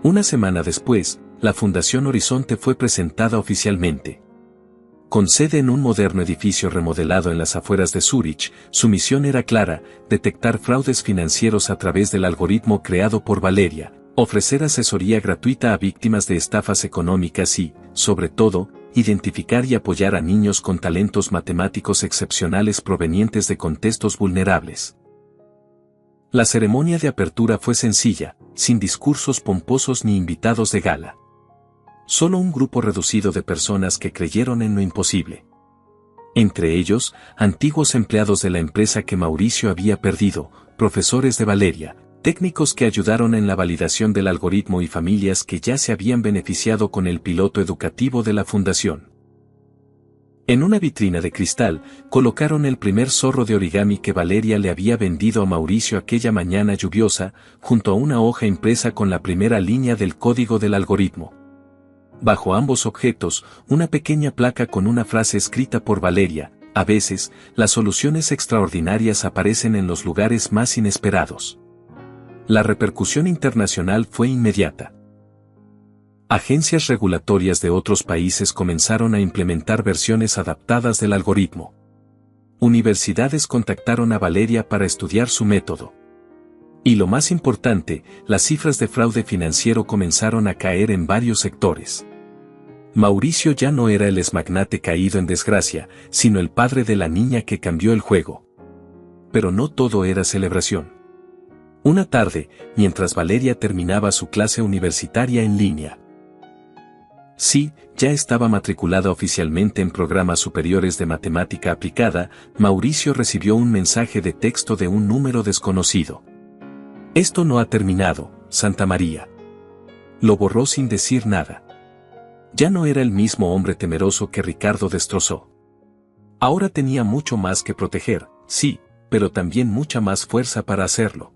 Una semana después, la Fundación Horizonte fue presentada oficialmente. Con sede en un moderno edificio remodelado en las afueras de Zúrich, su misión era clara: detectar fraudes financieros a través del algoritmo creado por Valeria, ofrecer asesoría gratuita a víctimas de estafas económicas y, sobre todo, identificar y apoyar a niños con talentos matemáticos excepcionales provenientes de contextos vulnerables. La ceremonia de apertura fue sencilla, sin discursos pomposos ni invitados de gala. Solo un grupo reducido de personas que creyeron en lo imposible. Entre ellos, antiguos empleados de la empresa que Mauricio había perdido, profesores de Valeria, técnicos que ayudaron en la validación del algoritmo y familias que ya se habían beneficiado con el piloto educativo de la fundación. En una vitrina de cristal, colocaron el primer zorro de origami que Valeria le había vendido a Mauricio aquella mañana lluviosa, junto a una hoja impresa con la primera línea del código del algoritmo. Bajo ambos objetos, una pequeña placa con una frase escrita por Valeria: a veces, las soluciones extraordinarias aparecen en los lugares más inesperados. La repercusión internacional fue inmediata. Agencias regulatorias de otros países comenzaron a implementar versiones adaptadas del algoritmo. Universidades contactaron a Valeria para estudiar su método. Y lo más importante, las cifras de fraude financiero comenzaron a caer en varios sectores. Mauricio ya no era el exmagnate caído en desgracia, sino el padre de la niña que cambió el juego. Pero no todo era celebración. Una tarde, mientras Valeria terminaba su clase universitaria en línea. Sí, ya estaba matriculada oficialmente en programas superiores de matemática aplicada, Mauricio recibió un mensaje de texto de un número desconocido. Esto no ha terminado, Santa María. Lo borró sin decir nada. Ya no era el mismo hombre temeroso que Ricardo destrozó. Ahora tenía mucho más que proteger, sí, pero también mucha más fuerza para hacerlo.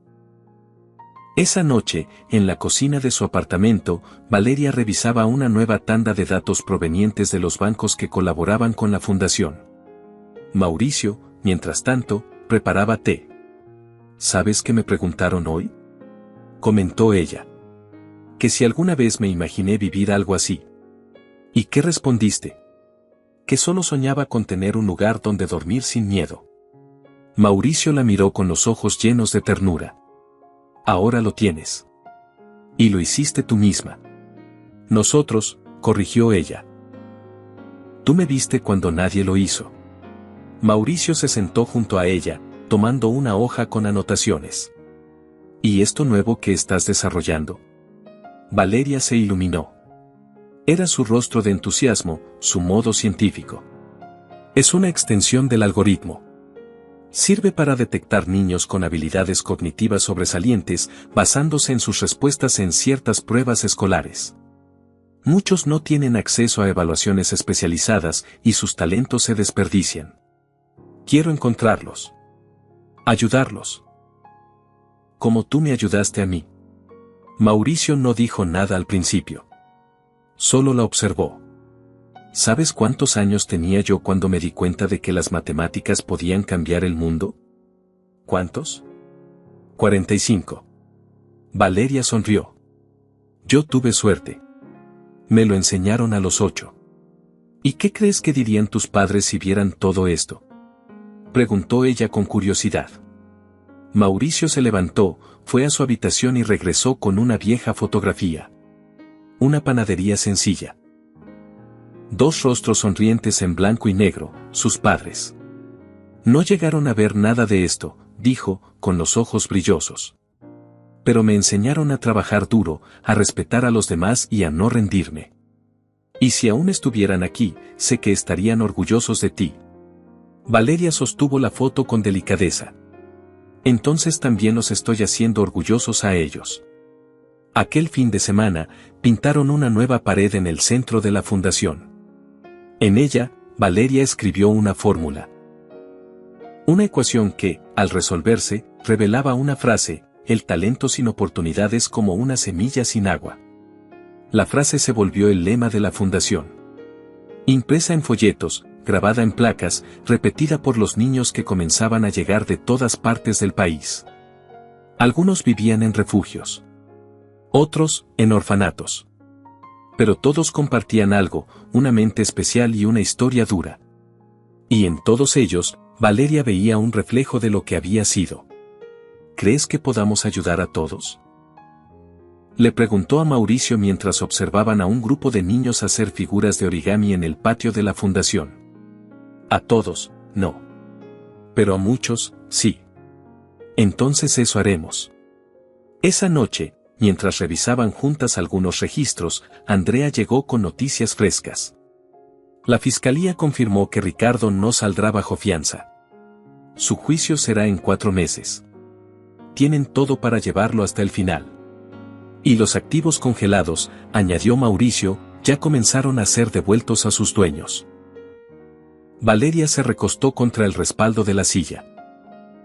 Esa noche, en la cocina de su apartamento, Valeria revisaba una nueva tanda de datos provenientes de los bancos que colaboraban con la fundación. Mauricio, mientras tanto, preparaba té. ¿Sabes qué me preguntaron hoy?, comentó ella. Que si alguna vez me imaginé vivir algo así. ¿Y qué respondiste? Que solo soñaba con tener un lugar donde dormir sin miedo. Mauricio la miró con los ojos llenos de ternura. Ahora lo tienes. Y lo hiciste tú misma. Nosotros, corrigió ella. Tú me viste cuando nadie lo hizo. Mauricio se sentó junto a ella, tomando una hoja con anotaciones. ¿Y esto nuevo que estás desarrollando? Valeria se iluminó. Era su rostro de entusiasmo, su modo científico. Es una extensión del algoritmo. Sirve para detectar niños con habilidades cognitivas sobresalientes, basándose en sus respuestas en ciertas pruebas escolares. Muchos no tienen acceso a evaluaciones especializadas y sus talentos se desperdician. Quiero encontrarlos. Ayudarlos. Como tú me ayudaste a mí. Mauricio no dijo nada al principio. Solo la observó. ¿Sabes cuántos años tenía yo cuando me di cuenta de que las matemáticas podían cambiar el mundo? ¿Cuántos? 45. Valeria sonrió. Yo tuve suerte. Me lo enseñaron a los 8. ¿Y qué crees que dirían tus padres si vieran todo esto?, preguntó ella con curiosidad. Mauricio se levantó, fue a su habitación y regresó con una vieja fotografía. Una panadería sencilla. 2 rostros sonrientes en blanco y negro, sus padres. No llegaron a ver nada de esto, dijo, con los ojos brillosos. Pero me enseñaron a trabajar duro, a respetar a los demás y a no rendirme. Y si aún estuvieran aquí, sé que estarían orgullosos de ti. Valeria sostuvo la foto con delicadeza. Entonces también los estoy haciendo orgullosos a ellos. Aquel fin de semana, pintaron una nueva pared en el centro de la fundación. En ella, Valeria escribió una fórmula. Una ecuación que, al resolverse, revelaba una frase: el talento sin oportunidades como una semilla sin agua. La frase se volvió el lema de la fundación. Impresa en folletos, grabada en placas, repetida por los niños que comenzaban a llegar de todas partes del país. Algunos vivían en refugios. Otros, en orfanatos. Pero todos compartían algo, una mente especial y una historia dura. Y en todos ellos, Valeria veía un reflejo de lo que había sido. ¿Crees que podamos ayudar a todos?, le preguntó a Mauricio mientras observaban a un grupo de niños hacer figuras de origami en el patio de la fundación. A todos, no. Pero a muchos, sí. Entonces eso haremos. Esa noche, mientras revisaban juntas algunos registros, Andrea llegó con noticias frescas. La fiscalía confirmó que Ricardo no saldrá bajo fianza. Su juicio será en 4 meses. Tienen todo para llevarlo hasta el final. Y los activos congelados, añadió Mauricio, ya comenzaron a ser devueltos a sus dueños. Valeria se recostó contra el respaldo de la silla.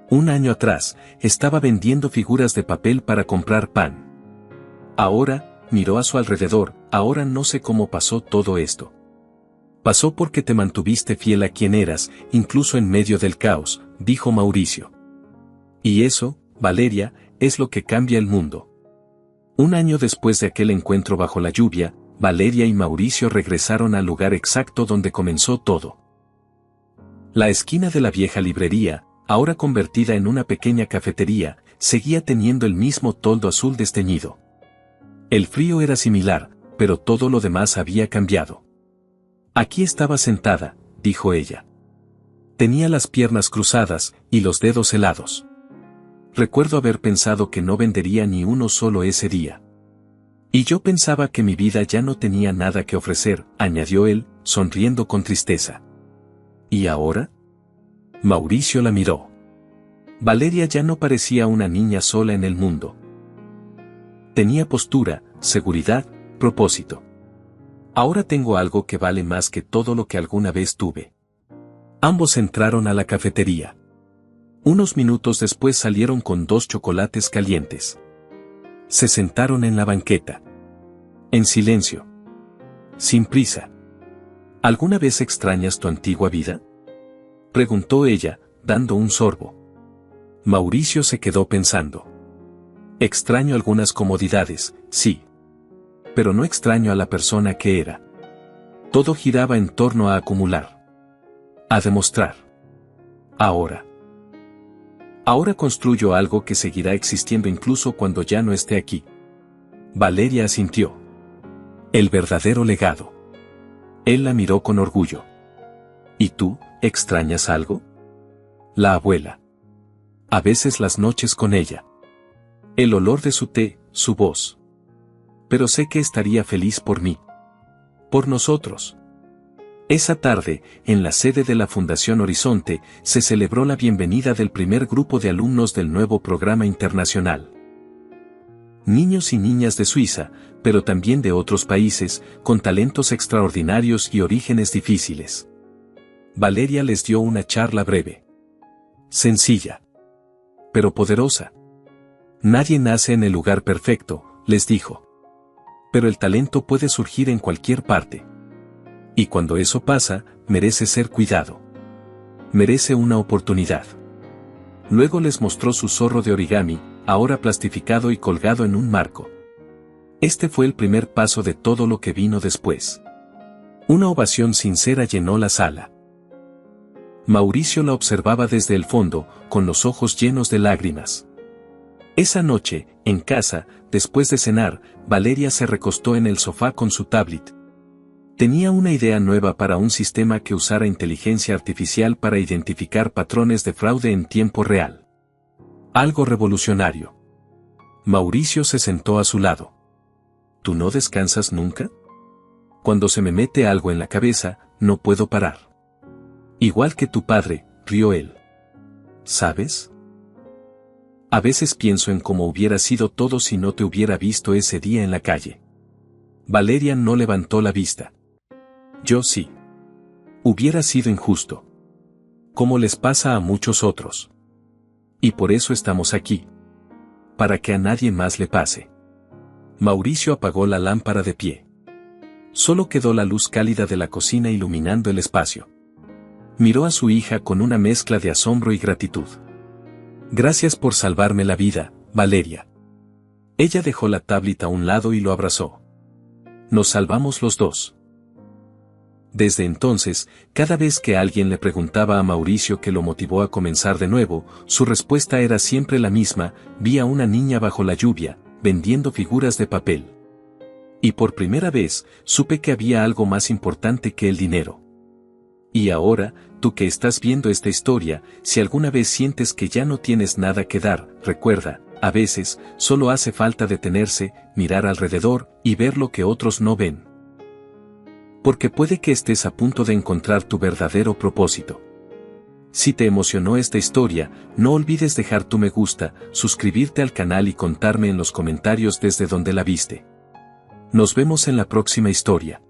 Un año atrás, estaba vendiendo figuras de papel para comprar pan. Ahora, miró a su alrededor, ahora no sé cómo pasó todo esto. Pasó porque te mantuviste fiel a quien eras, incluso en medio del caos, dijo Mauricio. Y eso, Valeria, es lo que cambia el mundo. Un año después de aquel encuentro bajo la lluvia, Valeria y Mauricio regresaron al lugar exacto donde comenzó todo. La esquina de la vieja librería, ahora convertida en una pequeña cafetería, seguía teniendo el mismo toldo azul desteñido. El frío era similar, pero todo lo demás había cambiado. Aquí estaba sentada, dijo ella. Tenía las piernas cruzadas y los dedos helados. Recuerdo haber pensado que no vendería ni uno solo ese día. Y yo pensaba que mi vida ya no tenía nada que ofrecer, añadió él, sonriendo con tristeza. ¿Y ahora? Mauricio la miró. Valeria ya no parecía una niña sola en el mundo. Tenía postura, seguridad, propósito. Ahora tengo algo que vale más que todo lo que alguna vez tuve. Ambos entraron a la cafetería. Unos minutos después salieron con 2 chocolates calientes. Se sentaron en la banqueta. En silencio. Sin prisa. ¿Alguna vez extrañas tu antigua vida?, preguntó ella, dando un sorbo. Mauricio se quedó pensando. Extraño algunas comodidades, sí. Pero no extraño a la persona que era. Todo giraba en torno a acumular. A demostrar. Ahora construyo algo que seguirá existiendo incluso cuando ya no esté aquí. Valeria asintió. El verdadero legado. Él la miró con orgullo. ¿Y tú, extrañas algo? La abuela. A veces las noches con ella. El olor de su té, su voz. Pero sé que estaría feliz por mí. Por nosotros. Esa tarde, en la sede de la Fundación Horizonte, se celebró la bienvenida del primer grupo de alumnos del nuevo programa internacional. Niños y niñas de Suiza, pero también de otros países, con talentos extraordinarios y orígenes difíciles. Valeria les dio una charla breve. Sencilla. Pero poderosa. Nadie nace en el lugar perfecto, les dijo. Pero el talento puede surgir en cualquier parte. Y cuando eso pasa, merece ser cuidado. Merece una oportunidad. Luego les mostró su zorro de origami, ahora plastificado y colgado en un marco. Este fue el primer paso de todo lo que vino después. Una ovación sincera llenó la sala. Mauricio la observaba desde el fondo, con los ojos llenos de lágrimas. Esa noche, en casa, después de cenar, Valeria se recostó en el sofá con su tablet. Tenía una idea nueva para un sistema que usara inteligencia artificial para identificar patrones de fraude en tiempo real. Algo revolucionario. Mauricio se sentó a su lado. ¿Tú no descansas nunca? Cuando se me mete algo en la cabeza, no puedo parar. Igual que tu padre, rió él. ¿Sabes? A veces pienso en cómo hubiera sido todo si no te hubiera visto ese día en la calle. Valeria no levantó la vista. Yo sí. Hubiera sido injusto. Como les pasa a muchos otros. Y por eso estamos aquí. Para que a nadie más le pase. Mauricio apagó la lámpara de pie. Solo quedó la luz cálida de la cocina iluminando el espacio. Miró a su hija con una mezcla de asombro y gratitud. Gracias por salvarme la vida, Valeria. Ella dejó la tablet a un lado y lo abrazó. Nos salvamos los dos. Desde entonces, cada vez que alguien le preguntaba a Mauricio qué lo motivó a comenzar de nuevo, su respuesta era siempre la misma: vi a una niña bajo la lluvia, vendiendo figuras de papel. Y por primera vez, supe que había algo más importante que el dinero. Y ahora, tú que estás viendo esta historia, si alguna vez sientes que ya no tienes nada que dar, recuerda, a veces, solo hace falta detenerse, mirar alrededor, y ver lo que otros no ven. Porque puede que estés a punto de encontrar tu verdadero propósito. Si te emocionó esta historia, no olvides dejar tu me gusta, suscribirte al canal y contarme en los comentarios desde donde la viste. Nos vemos en la próxima historia.